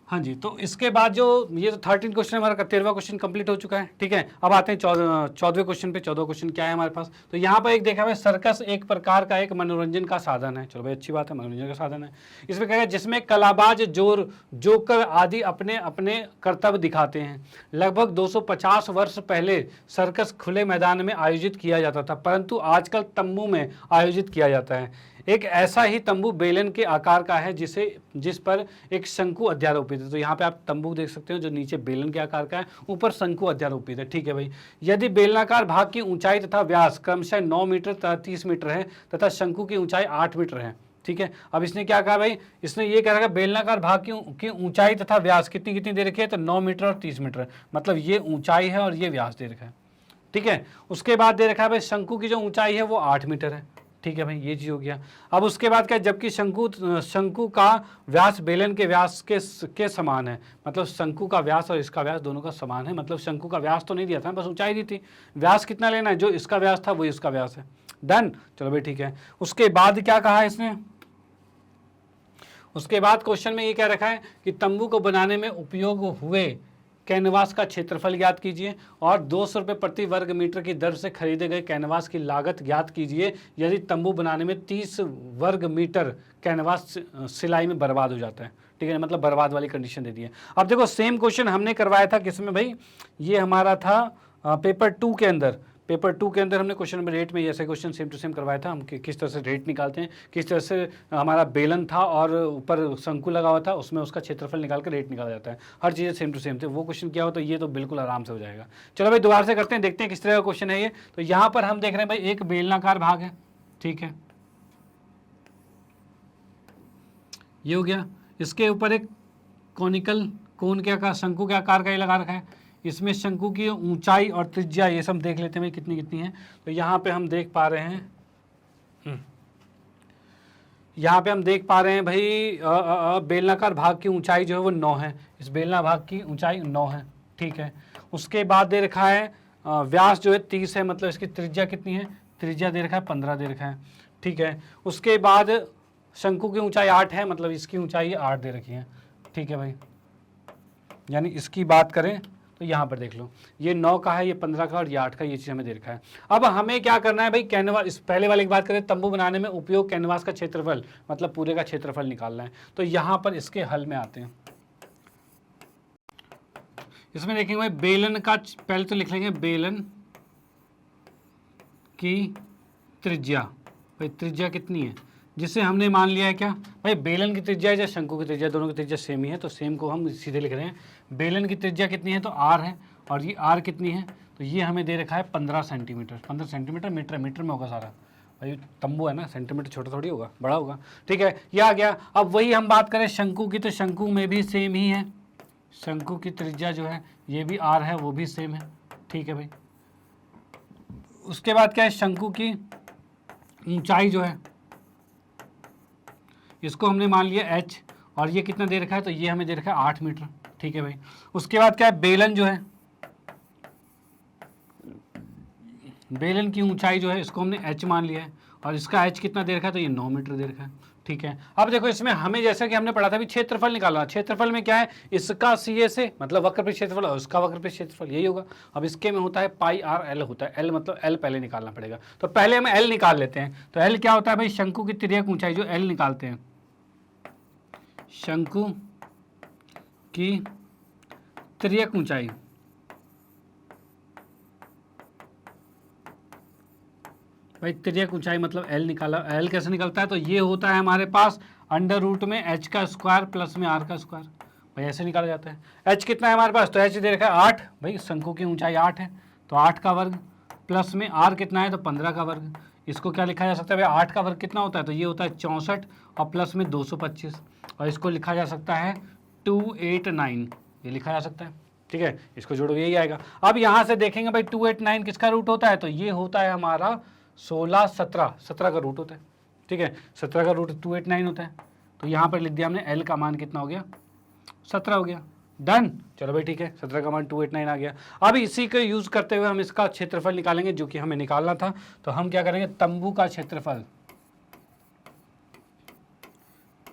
हाँ जी। तो इसके बाद जो ये तो 13 क्वेश्चन हमारा 13वां क्वेश्चन कंप्लीट हो चुका है। ठीक है, अब आते हैं 14वें क्वेश्चन पे। 14 क्वेश्चन क्या है हमारे पास, तो यहाँ पर एक देखा है, सर्कस एक प्रकार का एक मनोरंजन का साधन है। चलो भाई, अच्छी बात है, मनोरंजन का साधन है। इसमें क्या है, जिसमें कलाबाज जोकर आदि अपने अपने कर्तव्य दिखाते हैं। लगभग 250 वर्ष पहले सर्कस खुले मैदान में आयोजित किया जाता था, परंतु आजकल तंबू में आयोजित किया जाता है। एक ऐसा ही तंबू बेलन के आकार का है जिस पर एक शंकु अध्यारोपित है। तो यहाँ पे आप तंबू देख सकते हो जो नीचे बेलन के आकार का है, ऊपर शंकु अध्यारोपित है। ठीक है भाई, यदि बेलनाकार भाग की ऊंचाई तथा व्यास क्रमशः 9 मीटर तथा 30 मीटर है तथा शंकु की ऊंचाई 8 मीटर है। ठीक है, अब इसने क्या कहा भाई, इसने ये कह रहा है बेलनाकार भाग की ऊंचाई तथा व्यास कितनी कितनी दे रखी है, तो 9 मीटर और 30 मीटर, मतलब ये ऊंचाई है और ये व्यास दे रखा है। ठीक है, उसके बाद दे रखा है भाई शंकु की जो ऊंचाई है वो 8 मीटर है। ठीक है भाई, ये चीज हो गया। अब उसके बाद क्या, जबकि शंकु का व्यास बेलन के व्यास के समान है, मतलब शंकु का व्यास और इसका व्यास दोनों का समान है। मतलब शंकु का व्यास तो नहीं दिया था, बस ऊंचाई दी थी। व्यास कितना लेना है, जो इसका व्यास था वो इसका व्यास है। डन, चलो भाई ठीक है। उसके बाद क्या कहा इसने, उसके बाद क्वेश्चन में ये क्या रखा है कि तंबू को बनाने में उपयोग हुए कैनवास का क्षेत्रफल ज्ञात कीजिए और 200 रुपये प्रति वर्ग मीटर की दर से खरीदे गए कैनवास की लागत ज्ञात कीजिए यदि तंबू बनाने में 30 वर्ग मीटर कैनवास सिलाई में बर्बाद हो जाता है। ठीक है, मतलब बर्बाद वाली कंडीशन दे दी है। अब देखो सेम क्वेश्चन हमने करवाया था किसमें भाई, ये हमारा था पेपर 2 के अंदर। पेपर 2 के अंदर हमने क्वेश्चन नंबर 8 में ऐसे क्वेश्चन सेम टू सेम करवाया था। हम किस तरह से रेट निकालते हैं, किस तरह से हमारा बेलन था और ऊपर शंकु लगा हुआ था, उसमें उसका क्षेत्रफल निकाल कर रेट निकाला जाता है। हर चीज़ें सेम टू सेम थे। वो क्वेश्चन किया हो तो ये तो बिल्कुल आराम से हो जाएगा। चलो भाई दोबारा से करते हैं, देखते हैं किस तरह का क्वेश्चन है ये। तो यहाँ पर हम देख रहे हैं भाई एक बेलनाकार भाग है। ठीक है, ये हो गया। इसके ऊपर एक कोनिकल कोन के आकार, शंकु के आकार का ये लगा रखा है। इसमें शंकु की ऊंचाई और त्रिज्या ये सब देख लेते हैं भाई कितनी कितनी है। तो यहाँ पे हम देख पा रहे हैं, यहाँ पे हम देख पा रहे हैं भाई बेलनाकार भाग की ऊंचाई जो है वो 9 है, इस बेलना भाग की ऊंचाई 9 है, ठीक है। उसके बाद दे रखा है व्यास जो है 30 है, मतलब इसकी त्रिज्या कितनी है, त्रिज्या दे रखा है 15 दे रखा है, ठीक है। उसके बाद शंकु की ऊंचाई 8 है, मतलब इसकी ऊंचाई 8 दे रखी है, ठीक है भाई। यानी इसकी बात करें तो यहाँ पर देख लो, ये 9 का है, ये 15 का और ये 8 का, ये चीज़ हमें दे रखा है। अब हमें क्या करना है भाई, कैनवास, इस पहले वाले की बात करें, तंबू बनाने में उपयोग कैनवास का क्षेत्रफल, मतलब पूरे का क्षेत्रफल निकालना है। तो यहाँ पर इसके हल में आते हैं। इसमें देखेंगे भाई बेलन का, पहले तो लिख लेंगे बेलन की त्रिज्या, भाई त्रिज्या कितनी है, जिसे हमने मान लिया है क्या भाई, बेलन की त्रिज्या है या शंकु की त्रिज्या, दोनों की त्रिज्या सेम ही है, तो सेम को हम सीधे लिख रहे हैं। बेलन की त्रिज्या कितनी है तो r है, और ये r कितनी है तो ये हमें दे रखा है 15 सेंटीमीटर। 15 सेंटीमीटर मीटर, मीटर में होगा सारा भाई, तंबू है ना, सेंटीमीटर छोटा थोड़ी होगा, बड़ा होगा, ठीक है। ये आ गया। अब वही हम बात करें शंकु की, तो शंकु में भी सेम ही है, शंकु की त्रिज्या जो है ये भी r है, वो भी सेम है, ठीक है भाई। उसके बाद क्या है, शंकु की ऊंचाई जो है इसको हमने मान लिया h, और ये कितना दे रखा है तो ये हमें दे रखा है 8 मीटर, ठीक है भाई। उसके बाद क्या है, बेलन जो है, बेलन की ऊंचाई जो है इसको हमने h मान लिया है, और इसका h कितना दे रखा है तो ये 9 मीटर दे रखा है, ठीक है। अब देखो इसमें हमें, जैसा कि हमने पढ़ा था भी, क्षेत्रफल निकालना। क्षेत्रफल में क्या है, इसका CA से मतलब वक्रपृष्ठ क्षेत्रफल और उसका वक्रपृष्ठ क्षेत्रफल, यही होगा। अब इसके में होता है पाई आर एल होता है, एल मतलब एल पहले निकालना पड़ेगा, तो पहले हम एल निकाल लेते हैं। तो एल क्या होता है भाई, शंकु की तिर्यक ऊंचाई जो एल निकालते हैं, शंकु की तिर्यक ऊंचाई, भाई तिर्यक ऊंचाई मतलब एल निकाला। एल कैसे निकलता है तो ये होता है हमारे पास अंडर रूट में एच का स्क्वायर प्लस में आर का स्क्वायर, भाई ऐसे निकाला जाता है। एच कितना है हमारे पास तो एच दे रखा है 8, भाई शंकु की ऊंचाई 8 है तो 8 का वर्ग, प्लस में आर कितना है तो 15 का वर्ग। इसको क्या लिखा जा सकता है भाई, 8 का वर्ग कितना होता है तो ये होता है 64, और प्लस में 225, और इसको लिखा जा सकता है 289, ये लिखा जा सकता है, ठीक है। इसको जोड़ो यही आएगा। अब यहाँ से देखेंगे भाई 289 किसका रूट होता है तो ये होता है हमारा 16, 17, 17 का रूट होता है, ठीक है। 17 का रूट 289 होता है, तो यहाँ पर लिख दिया हमने एल का मान कितना हो गया 17 हो गया, डन। चलो भाई ठीक है, 17 का मान 289 आ गया। अब इसी को यूज करते हुए हम इसका क्षेत्रफल निकालेंगे जो कि हमें निकालना था। तो हम क्या करेंगे, तंबू का क्षेत्रफल,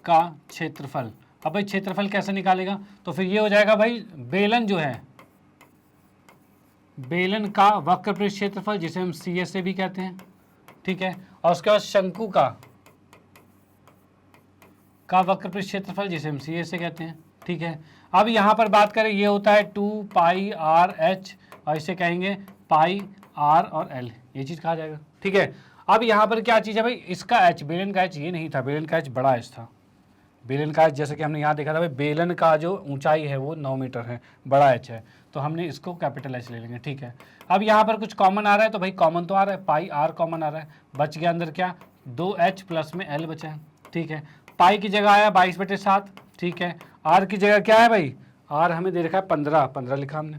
का क्षेत्रफल। अब भाई क्षेत्रफल कैसे निकालेगा तो फिर ये हो जाएगा भाई, बेलन जो है, बेलन का वक्रपृष्ठ क्षेत्रफल जिसे हम CA से भी कहते हैं, ठीक है। और उसके बाद शंकु का वक्रपृष्ठ क्षेत्रफल जिसे हम CA से कहते हैं, ठीक है। अब यहाँ पर बात करें, ये होता है 2 पाई आर एच, और इसे कहेंगे पाई आर और एल, ये चीज़ कहा जाएगा, ठीक है। अब यहाँ पर क्या चीज़ है भाई, इसका एच, बेलन का एच ये नहीं था, बेलन का एच बड़ा एच था। बेलन का एच जैसे कि हमने यहाँ देखा था भाई, बेलन का जो ऊंचाई है वो 9 मीटर है, बड़ा एच है, तो हमने इसको कैपिटल एच ले लेंगे, ठीक है। अब यहाँ पर कुछ कॉमन आ रहा है तो भाई कॉमन तो आ रहा है, पाई आर कॉमन आ रहा है, बच गया अंदर क्या 2h प्लस में एल बचा है, ठीक है। पाई की जगह आया 22/7, ठीक है। आर की जगह क्या है भाई, आर हमें दे रखा है 15, 15 लिखा हमने।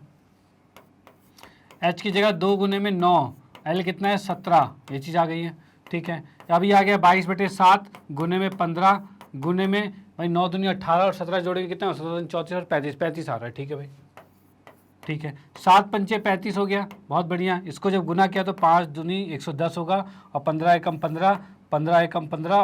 एच की जगह 2 गुने में 9, एल कितना है 17, ये चीज़ आ गई है, ठीक है। अब ये आ गया 22/7 गुने में 15 गुने में भाई 9 दूनी 18, और 17 जोड़ेंगे कितना 17 34 और 35, 35 आ रहा है, ठीक है भाई, ठीक है। 7 पंचे 35 हो गया, बहुत बढ़िया। इसको जब गुना किया तो 5 दूनी 110 होगा, और 15 एकम 15, 15 एकम 15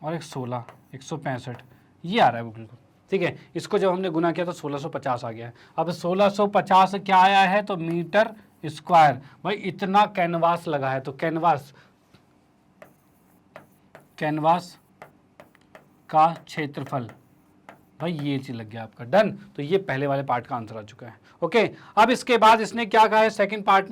और एक 16, 165, ये आ रहा है बिल्कुल, ठीक है। इसको जब हमने गुना किया तो 1650 आ गया है। अब 1650 क्या आया है तो मीटर स्क्वायर, भाई इतना कैनवास लगा है तो कैनवास का क्षेत्रफल, भाई ये चीज लग गया आपका, डन। तो ये पहले वाले पार्ट का आंसर आ चुका है, ओके। अब इसके बाद इसने क्या कहा है सेकंड पार्ट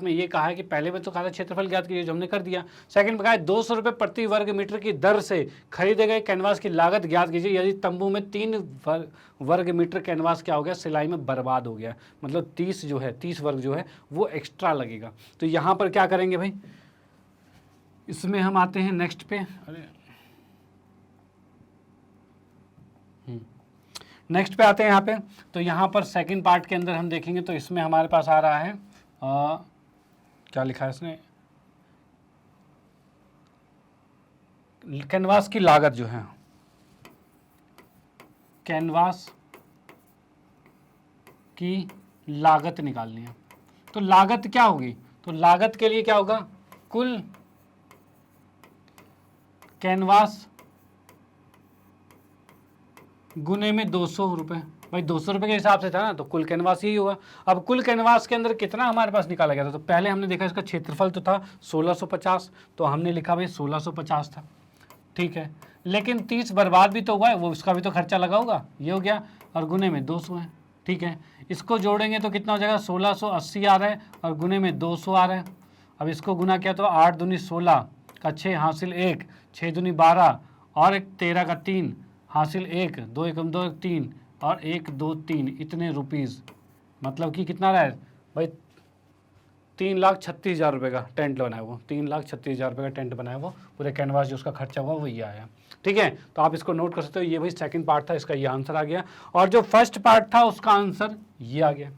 में ये कहा है कि पहले में तो कहा था क्षेत्रफल ज्ञात कीजिए, जो हमने कर दिया। सेकंड में कहा है 200 रुपये प्रति वर्ग मीटर की दर से खरीदे गए कैनवास की लागत ज्ञात कीजिए यदि तंबू में 3 वर्ग मीटर कैनवास क्या हो गया, सिलाई में बर्बाद हो गया, मतलब 30 वर्ग जो है वो एक्स्ट्रा लगेगा। तो यहाँ पर क्या करेंगे भाई, इसमें हम आते हैं नेक्स्ट पे, नेक्स्ट पे आते हैं यहाँ पे। तो यहाँ पर सेकंड पार्ट के अंदर हम देखेंगे तो इसमें हमारे पास आ रहा है क्या लिखा है इसने, कैनवास की लागत जो है, कैनवास की लागत निकालनी है। तो लागत क्या होगी, तो लागत के लिए क्या होगा, कुल कैनवास गुने में 200 रुपये। भाई 200 रुपये के हिसाब से था ना, तो कुल कैनवास यही होगा। अब कुल कैनवास के अंदर कितना हमारे पास निकाला गया था, तो पहले हमने देखा इसका क्षेत्रफल तो था 1650, तो हमने लिखा भाई 1650 था, ठीक है। लेकिन 30 बर्बाद भी तो हुआ है, वो उसका भी तो खर्चा लगा होगा, ये हो गया, और गुने में 200 है, ठीक है। इसको जोड़ेंगे तो कितना हो जाएगा, 1680 आ रहा है और गुने में 200 आ रहा है। अब इसको गुना किया तो 8 दूनी 16 का 6 हासिल 1, 6 दूनी 12 और एक 13 का 3 हासिल 1, 2 एकम 2 3 और 1 2 3, इतने रुपीज़, मतलब कि कितना रहा है भाई, 3,36,000 रुपये का टेंट बनाया वो, 3,36,000 रुपये का टेंट बनाया वो, पूरे कैनवास जो उसका खर्चा हुआ वो ये आया, ठीक है। तो आप इसको नोट कर सकते हो, ये भाई सेकंड पार्ट था, इसका ये आंसर आ गया, और जो फर्स्ट पार्ट था उसका आंसर ये आ गया,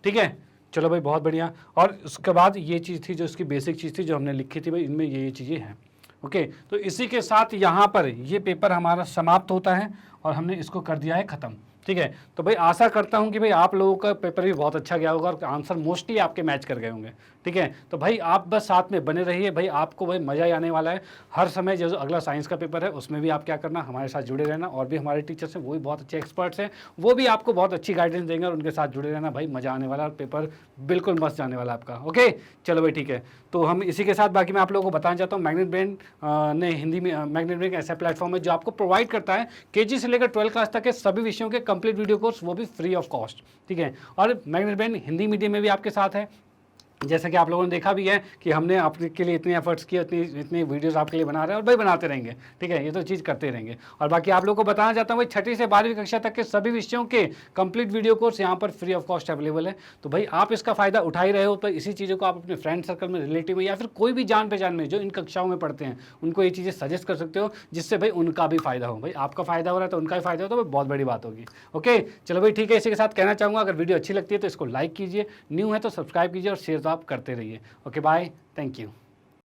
ठीक है। चलो भाई बहुत बढ़िया। और उसके बाद ये चीज़ थी जो इसकी बेसिक चीज़ थी जो हमने लिखी थी भाई, इनमें ये चीज़ें हैं, ओके। तो इसी के साथ यहाँ पर ये पेपर हमारा समाप्त होता है और हमने इसको कर दिया है ख़त्म, ठीक है। तो भाई आशा करता हूँ कि भाई आप लोगों का पेपर भी बहुत अच्छा गया होगा और आंसर मोस्टली आपके मैच कर गए होंगे, ठीक है। तो भाई आप बस साथ में बने रहिए, भाई आपको भाई मज़ा ही आने वाला है। हर समय जो अगला साइंस का पेपर है उसमें भी आप क्या करना, हमारे साथ जुड़े रहना, और भी हमारे टीचर्स हैं वो भी बहुत अच्छे एक्सपर्ट्स हैं, वो भी आपको बहुत अच्छी गाइडेंस देंगे और उनके साथ जुड़े रहना, भाई मज़ा आने वाला, पेपर बिल्कुल मस्त जाने वाला आपका, ओके। चलो भाई ठीक है। तो हम इसी के साथ बाकी मैं आप लोगों को बताना चाहता हूँ, मैग्नेट ब्रेन ने हिंदी में, मैग्नेट ब्रेन ऐसा प्लेटफॉर्म है जो आपको प्रोवाइड करता है केजी से लेकर 12 क्लास तक के सभी विषयों के कंप्लीट वीडियो कोर्स, वो भी फ्री ऑफ कॉस्ट, ठीक है। और मैग्नेट ब्रेन हिंदी मीडियम में भी आपके साथ है, जैसा कि आप लोगों ने देखा भी है कि हमने आपके लिए इतने एफर्ट्स किए, इतनी वीडियोस आपके लिए बना रहे हैं और भाई बनाते रहेंगे, ठीक है। ये तो चीज़ करते रहेंगे। और बाकी आप लोगों को बताना चाहता हूँ भाई 6ठी से 12वीं कक्षा तक के सभी विषयों के कंप्लीट वीडियो कोर्स यहाँ पर फ्री ऑफ कॉस्ट अवेलेबल है। तो भाई आप इसका फ़ायदा उठा ही रहे हो, तो इसी चीज़ों को आप अपने फ्रेंड सर्कल में, रिलेटिव में, या फिर कोई भी जान पहचान में जो इन कक्षाओं में पढ़ते हैं उनको ये चीज़ें सजेस्ट कर सकते हो, जिससे भाई उनका भी फ़ायदा हो। भाई आपका फ़ायदा हो रहा है तो उनका भी फ़ायदा हो, तो बहुत बड़ी बात होगी, ओके। चलो भाई ठीक है। इसी के साथ कहना चाहूँगा अगर वीडियो अच्छी लगती है तो इसको लाइक कीजिए, न्यू है तो सब्सक्राइब कीजिए और शेयर तो आप करते रहिए। Okay, bye. Thank you.